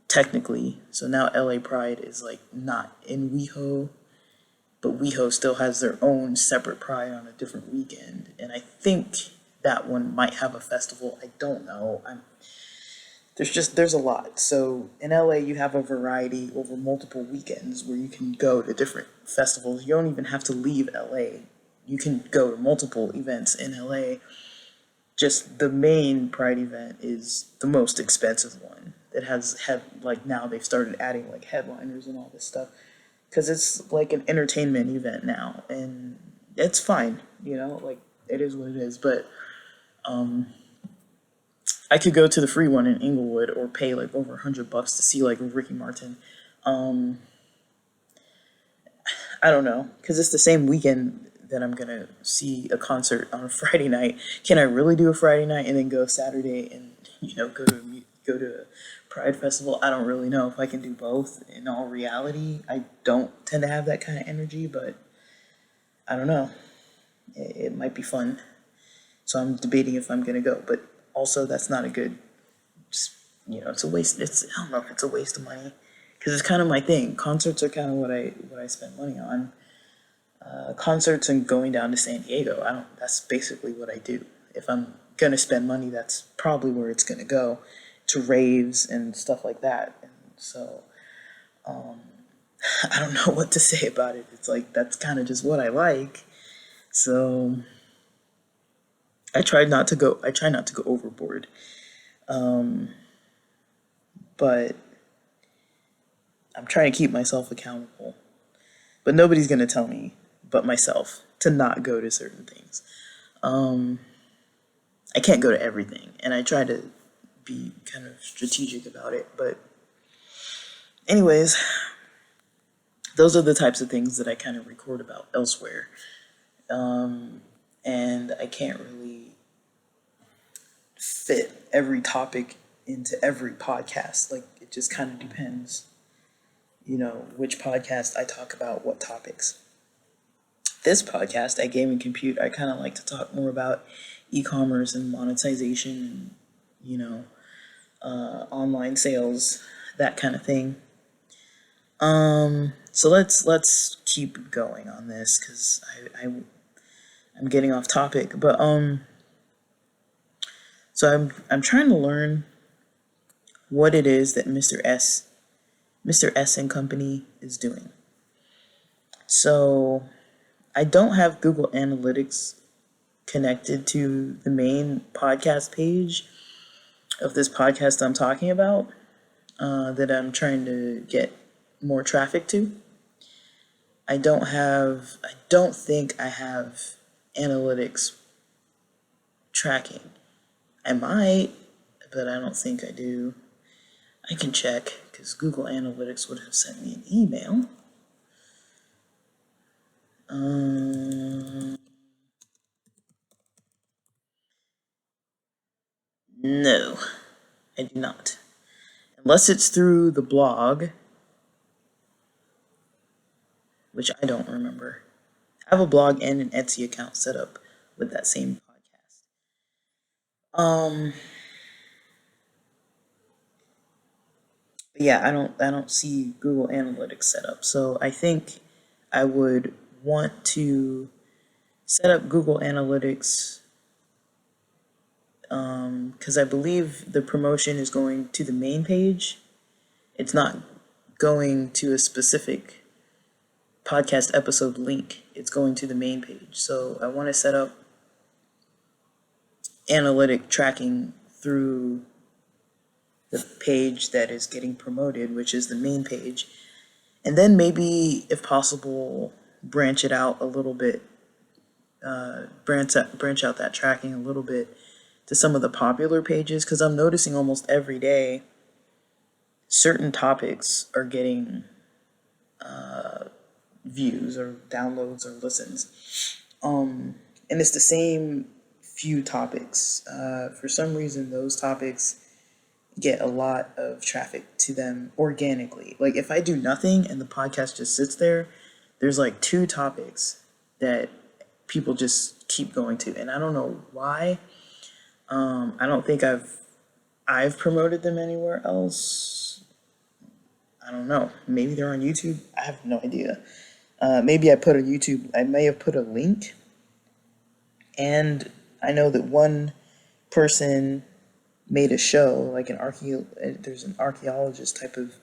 technically, so now LA Pride is like not in WeHo, but WeHo still has their own separate Pride on a different weekend, and I think that one might have a festival. I don't know. There's a lot. So in LA, you have a variety over multiple weekends where you can go to different festivals. You don't even have to leave LA. You can go to multiple events in LA. Just the main Pride event is the most expensive one. It has had like now they've started adding like headliners and all this stuff because it's like an entertainment event now, and it's fine. Like it is what it is. But I could go to the free one in Inglewood or pay like over $100 to see like Ricky Martin. Um, I don't know because it's the same weekend that I'm gonna see a concert on a Friday night. Can I really do a Friday night and then go Saturday and go to a Pride festival? I don't really know if I can do both. In all reality, I don't tend to have that kind of energy, but I don't know. It might be fun. So I'm debating if I'm gonna go, but also that's not a good. It's a waste. I don't know if it's a waste of money because it's kind of my thing. Concerts are kind of what I spend money on. Concerts and going down to San Diego. I don't. That's basically what I do. If I'm gonna spend money, that's probably where it's gonna go, to raves and stuff like that. And so I don't know what to say about it. It's like that's kind of just what I like. So I try not to go overboard. But I'm trying to keep myself accountable. But nobody's gonna tell me but myself to not go to certain things. I can't go to everything, and I try to be kind of strategic about it. But anyways, those are the types of things that I kind of record about elsewhere, and I can't really fit every topic into every podcast. Like it just kind of depends, which podcast I talk about what topics. This podcast at Game and Compute, I kind of like to talk more about e-commerce and monetization and, online sales, that kind of thing. So let's keep going on this because I'm getting off topic, but so I'm trying to learn what it is that Mr. S and Company is doing. So I don't have Google Analytics connected to the main podcast page of this podcast I'm talking about, that I'm trying to get more traffic to. I don't think I have analytics tracking. I might, but I don't think I do. I can check because Google Analytics would have sent me an email. No, I do not. Unless it's through the blog, which I don't remember. I have a blog and an Etsy account set up with that same podcast. But yeah, I don't see Google Analytics set up. So I think I would want to set up Google Analytics because I believe the promotion is going to the main page. It's not going to a specific podcast episode link. It's going to the main page. So I want to set up analytic tracking through the page that is getting promoted, which is the main page. And then maybe, if possible, branch it out a little bit, branch out that tracking a little bit to some of the popular pages, because I'm noticing almost every day certain topics are getting views or downloads or listens. and it's the same few topics. For some reason, those topics get a lot of traffic to them organically. Like if I do nothing and the podcast just sits there, there's like two topics that people just keep going to, and I don't know why. I don't think I've promoted them anywhere else. I don't know. Maybe they're on YouTube. I have no idea. Maybe I put a YouTube. I may have put a link, and I know that one person made a show, like there's an archaeologist type of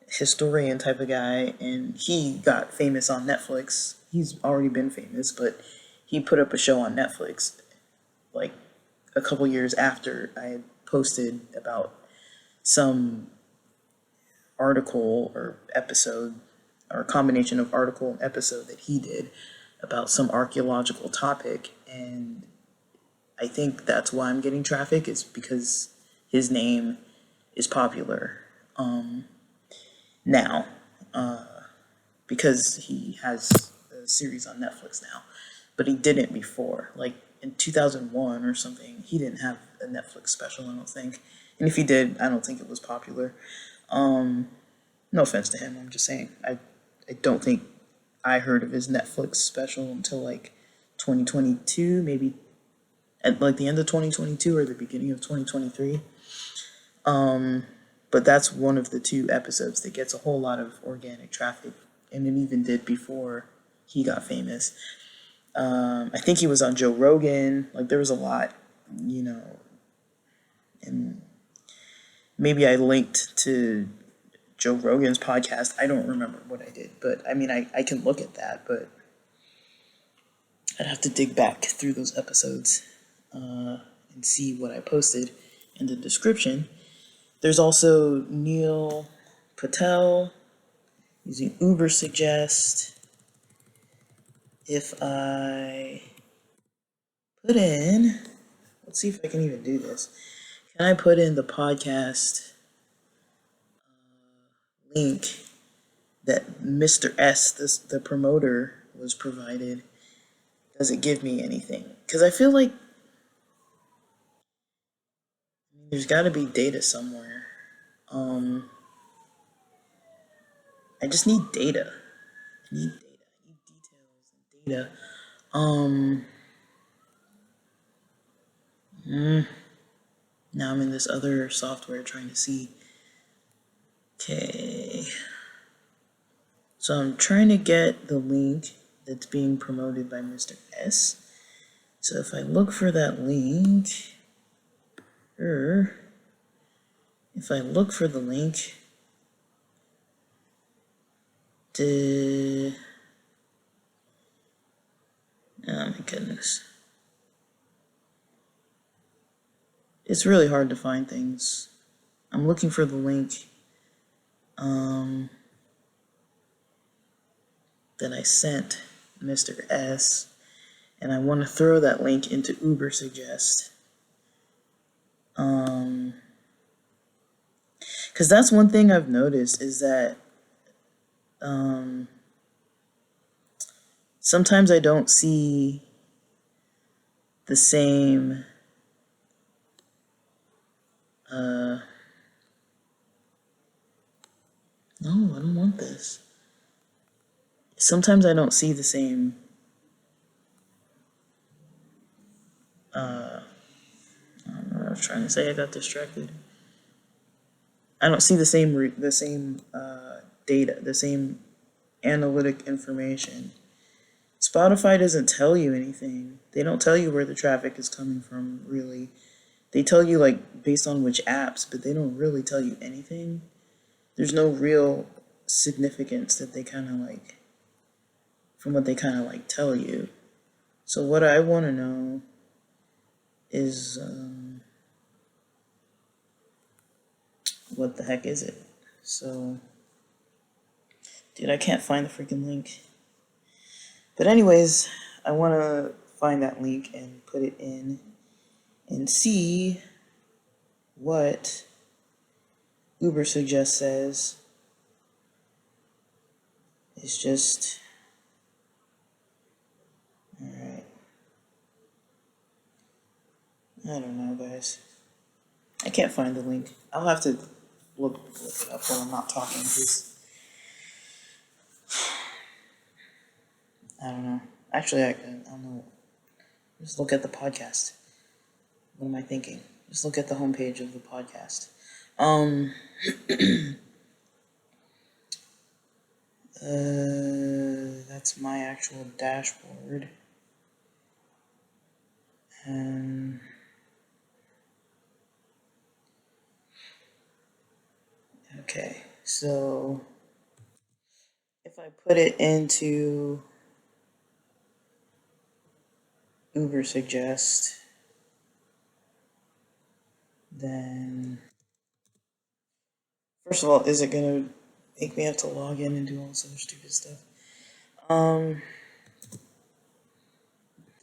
historian type of guy, and he got famous on Netflix. He's already been famous, but he put up a show on Netflix like a couple years after I had posted about some article or episode, or a combination of article and episode that he did about some archaeological topic. And I think that's why I'm getting traffic, is because his name is popular now, because he has a series on Netflix now, but he didn't before. Like in 2001 or something, he didn't have a Netflix special, I don't think. And if he did, I don't think it was popular. No offense to him, I'm just saying. I don't think I heard of his Netflix special until like 2022, maybe at like the end of 2022 or the beginning of 2023. But that's one of the two episodes that gets a whole lot of organic traffic, and it even did before he got famous. I think he was on Joe Rogan. Like there was a lot, and maybe I linked to Joe Rogan's podcast. I don't remember what I did, but I mean, I can look at that, but I'd have to dig back through those episodes and see what I posted in the description. There's also Neil Patel using Uber Suggest. If I put in, let's see if I can even do this. Can I put in the podcast link that Mr. S, the promoter, was provided? Does it give me anything? Because I feel like there's got to be data somewhere. I just need data. I need details and data. Now I'm in this other software trying to see. Okay. So I'm trying to get the link that's being promoted by Mr. S. So if I look for that link, if I look for the link, oh my goodness. It's really hard to find things. I'm looking for the link that I sent Mr. S, and I want to throw that link into Uber Suggest. Because that's one thing I've noticed, is that sometimes I don't see the same no, I don't want this. Sometimes I don't see the same I don't know what I was trying to say. I got distracted. I don't see the same data, the same analytic information. Spotify doesn't tell you anything. They don't tell you where the traffic is coming from, really. They tell you, like, based on which apps, but they don't really tell you anything. There's no real significance that they kind of, like, from what they kind of, like, tell you. So what I want to know is, what the heck is it? So, dude, I can't find the freaking link. But anyways, I want to find that link and put it in and see what Uber Suggest says. It's just, alright. I don't know, guys. I can't find the link. I'll have to look it up when I'm not talking, because I don't know. Actually, I don't know. Just look at the podcast. What am I thinking? Just look at the homepage of the podcast. Um, that's my actual dashboard. And okay, so if I put it into Uber Suggest, then first of all, is it gonna make me have to log in and do all this other stupid stuff?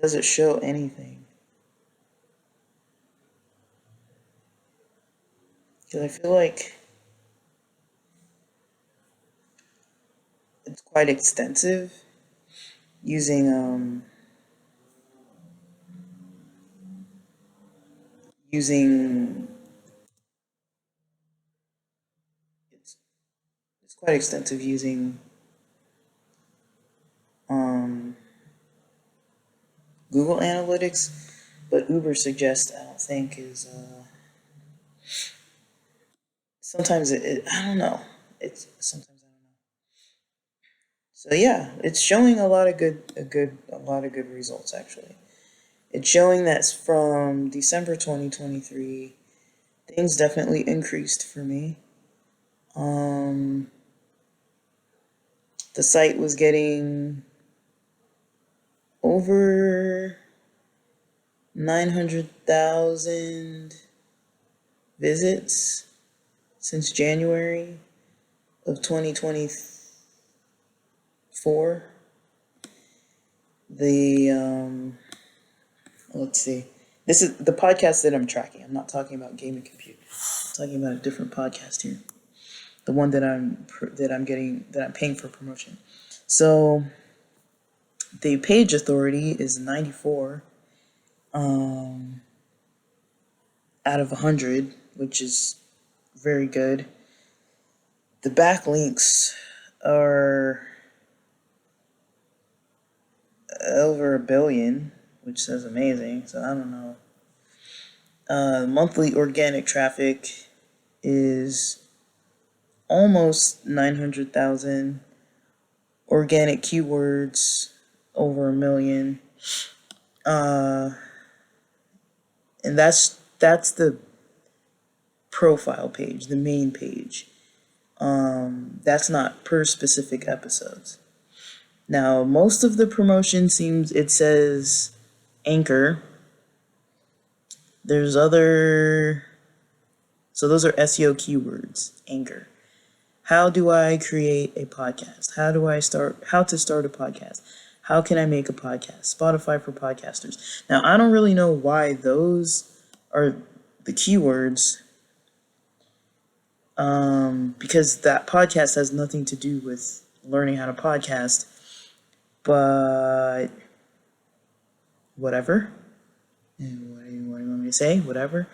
Does it show anything? Because I feel like it's quite extensive using using it's it's quite extensive using um Google Analytics, but Uber Suggest I don't think is sometimes I don't know. It's sometimes I don't know. So yeah, it's showing a lot of good results actually. It's showing that's from December 2023. Things definitely increased for me. The site was getting over 900,000 visits since January of 2024. The let's see. This is the podcast that I'm tracking. I'm not talking about gaming compute. I'm talking about a different podcast here. The one that I'm paying for promotion. So the page authority is 94 out of 100, which is very good. The backlinks are over 1 billion, which says amazing. So I don't know. Monthly organic traffic is almost 900,000. Organic keywords over 1 million. And that's the profile page, the main page. That's not per specific episodes. Now, most of the promotion it says Anchor. There's other, so those are SEO keywords, Anchor. How do I create a podcast? How to start a podcast? How can I make a podcast? Spotify for podcasters. Now, I don't really know why those are the keywords, because that podcast has nothing to do with learning how to podcast, but whatever. What do you want me to say? Whatever.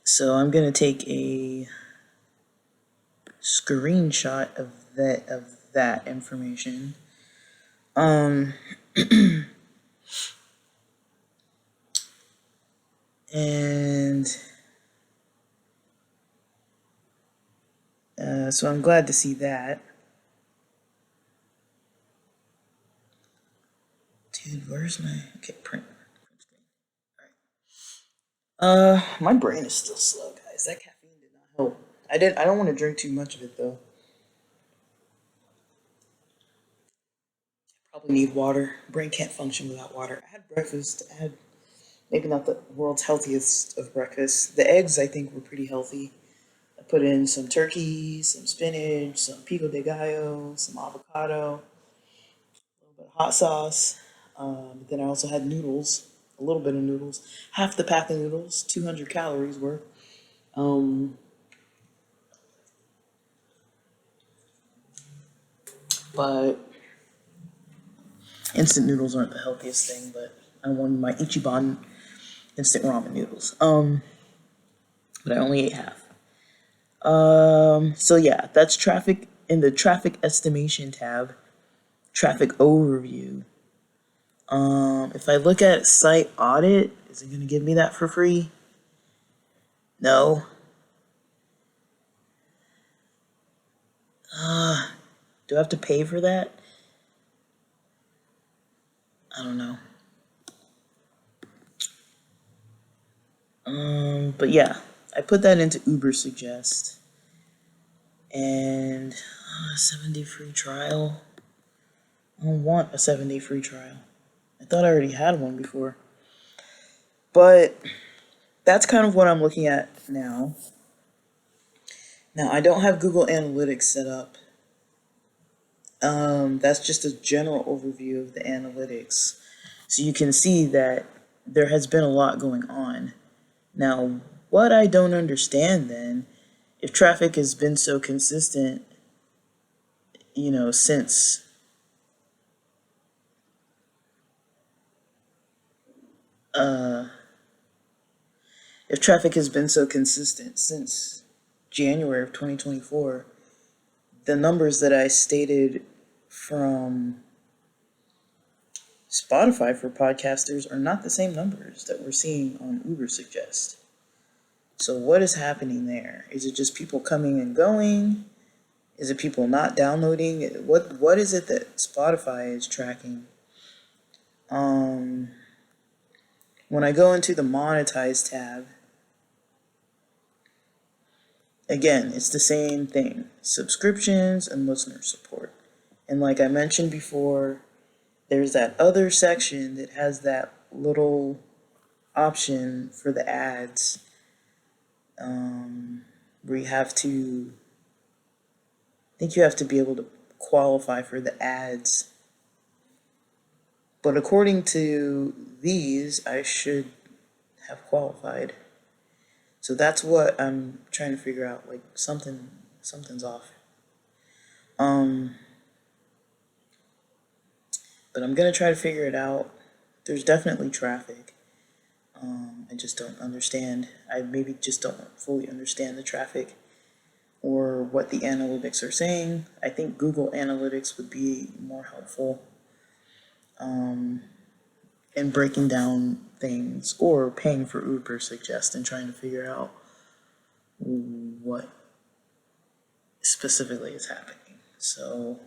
So I'm gonna take a screenshot of that information. And so I'm glad to see that. Dude, where's my print screen? All right. My brain is still slow, guys. That caffeine did not help. I don't want to drink too much of it though. Probably need water. Brain can't function without water. I had breakfast. I had maybe not the world's healthiest of breakfasts. The eggs I think were pretty healthy. I put in some turkey, some spinach, some pico de gallo, some avocado, a little bit of hot sauce. But then I also had noodles, a little bit of noodles, half the pack of noodles, 200 calories worth. But instant noodles aren't the healthiest thing, but I wanted my Ichiban instant ramen noodles. But I only ate half. So yeah, that's traffic in the traffic estimation tab, traffic overview. If I look at site audit, is it gonna give me that for free? No. Do I have to pay for that? I don't know. But yeah, I put that into Uber Suggest. And 7-day free trial. I don't want a 7-day free trial. I thought I already had one before. But that's kind of what I'm looking at now. Now, I don't have Google Analytics set up. That's just a general overview of the analytics. So you can see that there has been a lot going on. Now, what I don't understand then, if traffic has been so consistent, since if traffic has been so consistent since January of 2024, the numbers that I stated from Spotify for podcasters are not the same numbers that we're seeing on Uber Suggest. So what is happening there? Is it just people coming and going? Is it people not downloading? What is it that Spotify is tracking? When I go into the monetize tab, again, it's the same thing. Subscriptions and listener support. And like I mentioned before, there's that other section that has that little option for the ads, where you have to, I think you have to be able to qualify for the ads. But according to these, I should have qualified. So that's what I'm trying to figure out. Like something's off. But I'm gonna try to figure it out. There's definitely traffic. I just don't understand. I maybe just don't fully understand the traffic or what the analytics are saying. I think Google Analytics would be more helpful in breaking down things, or paying for Uber Suggest and trying to figure out what specifically is happening. So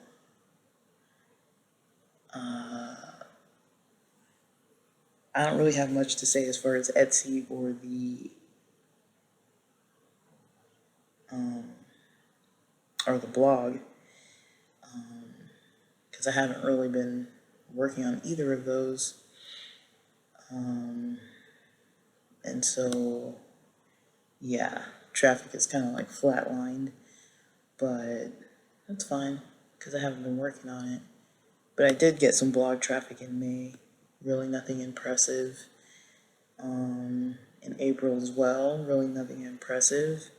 I don't really have much to say as far as Etsy or the blog, because I haven't really been working on either of those. And so, yeah, traffic is kind of like flatlined, but that's fine because I haven't been working on it. But I did get some blog traffic in May, really nothing impressive. In April as well, really nothing impressive.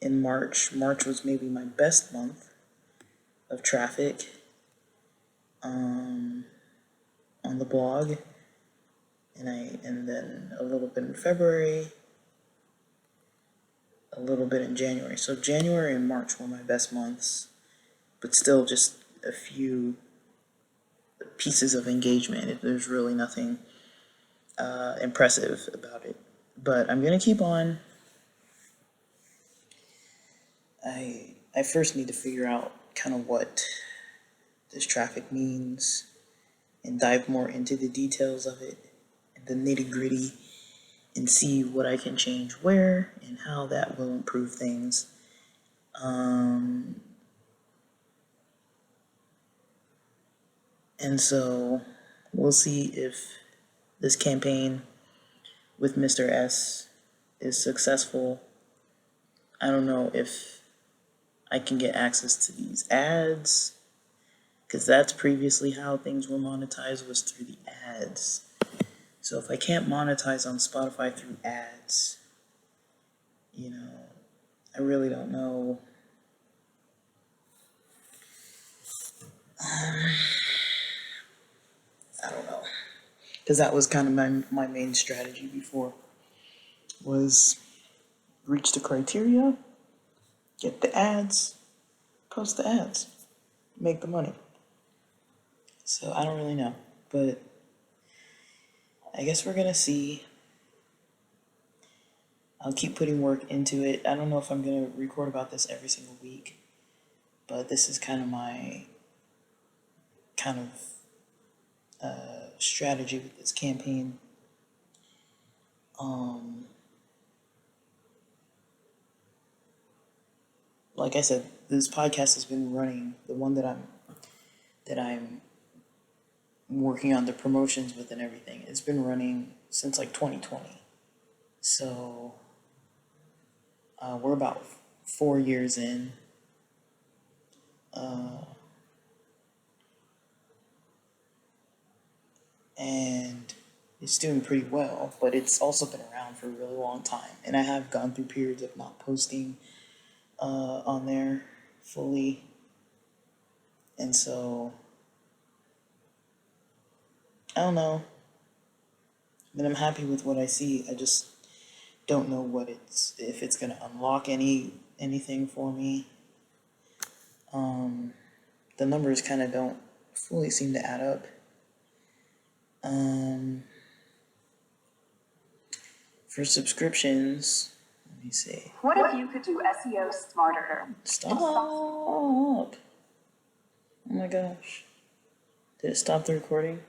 In March was maybe my best month of traffic on the blog, and then a little bit in February, a little bit in January. So January and March were my best months, but still just a few pieces of engagement. There's really nothing impressive about it. But I'm gonna keep on. I first need to figure out kind of what this traffic means and dive more into the details of it and the nitty-gritty, and see what I can change where and how that will improve things. And so we'll see if this campaign with Mr. S is successful. I don't know if I can get access to these ads, because that's previously how things were monetized, was through the ads. So if I can't monetize on Spotify through ads, I really don't know. I don't know. because that was kind of my main strategy before, was reach the criteria, get the ads, post the ads, make the money. So I don't really know, but I guess we're gonna see. I'll keep putting work into it. I don't know if I'm gonna record about this every single week, but this is kind of my kind of strategy with this campaign. Like I said, this podcast has been running. The one that I'm working on the promotions with and everything. It's been running since like 2020. So we're about 4 years in. And it's doing pretty well, but it's also been around for a really long time. And I have gone through periods of not posting on there fully. And so, I don't know. But I'm happy with what I see. I just don't know if it's gonna unlock anything for me. The numbers kind of don't fully seem to add up. For subscriptions, let me see. What if you could do SEO smarter? Stop! Oh my gosh. Did it stop the recording?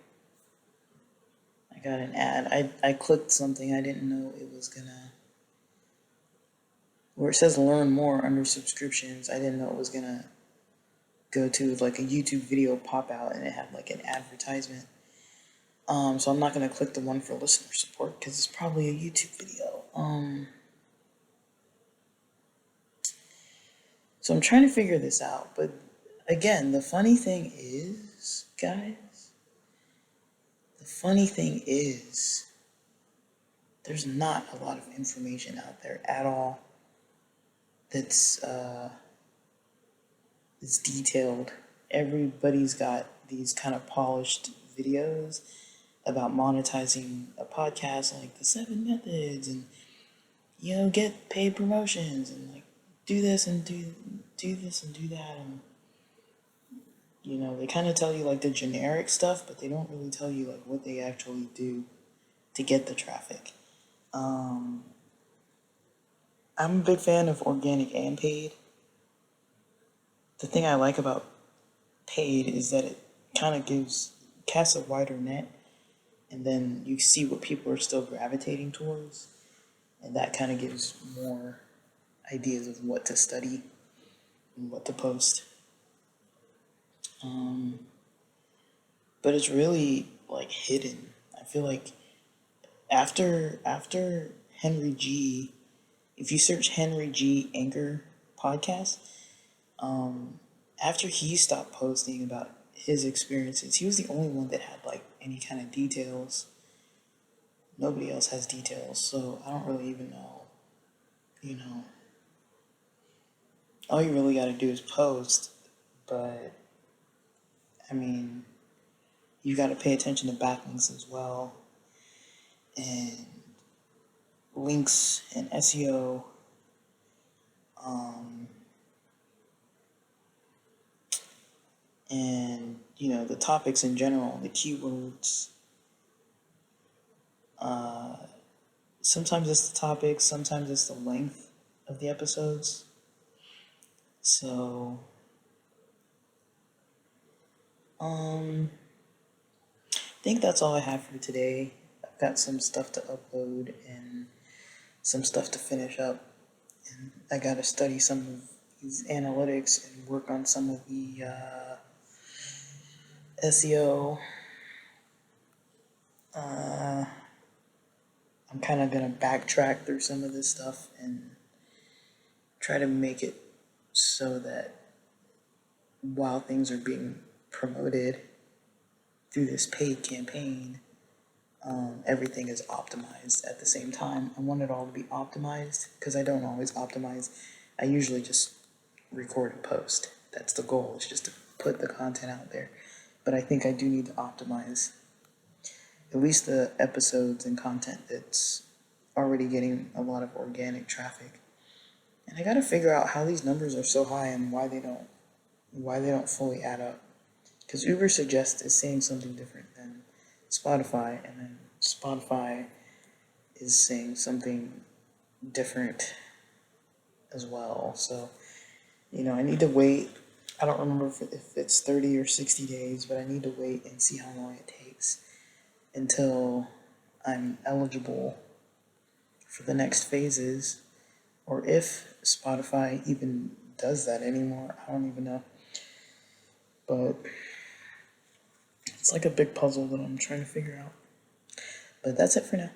I got an ad. I clicked something I didn't know it was gonna. Where it says learn more under subscriptions, I didn't know it was gonna go to like a YouTube video pop out and it had like an advertisement. So I'm not gonna click the one for listener support because it's probably a YouTube video. So I'm trying to figure this out, but again, the funny thing is, guys, there's not a lot of information out there at all that's detailed. Everybody's got these kind of polished videos about monetizing a podcast, like the 7 methods, and get paid promotions, and like do this and do this and do that, and they kind of tell you like the generic stuff, but they don't really tell you like what they actually do to get the traffic. I'm a big fan of organic and paid. The thing I like about paid is that it kind of casts a wider net, and then you see what people are still gravitating towards, and that kind of gives more ideas of what to study and what to post. But it's really like hidden. I feel like after Henry G, if you search Henry G Anchor podcast, after he stopped posting about his experiences, he was the only one that had like any kind of details. Nobody else has details, so I don't really even know. All you really got to do is post, but I mean, you got to pay attention to backlinks as well, and links and SEO. And the topics in general, the keywords. Sometimes it's the topics, sometimes it's the length of the episodes. So, I think that's all I have for today. I've got some stuff to upload and some stuff to finish up. And I gotta study some of these analytics and work on some of the SEO. I'm kind of gonna backtrack through some of this stuff and try to make it so that while things are being promoted through this paid campaign, everything is optimized at the same time. I want it all to be optimized because I don't always optimize. I usually just record and post. That's the goal, is just to put the content out there. But I think I do need to optimize. at least the episodes and content that's already getting a lot of organic traffic. And I gotta figure out how these numbers are so high and why they don't fully add up. Because Uber Suggest is saying something different than Spotify, and then Spotify is saying something different as well. So, I need to wait. I don't remember if it's 30 or 60 days, but I need to wait and see how long it takes until I'm eligible for the next phases, or if Spotify even does that anymore. I don't even know. But it's like a big puzzle that I'm trying to figure out. But that's it for now.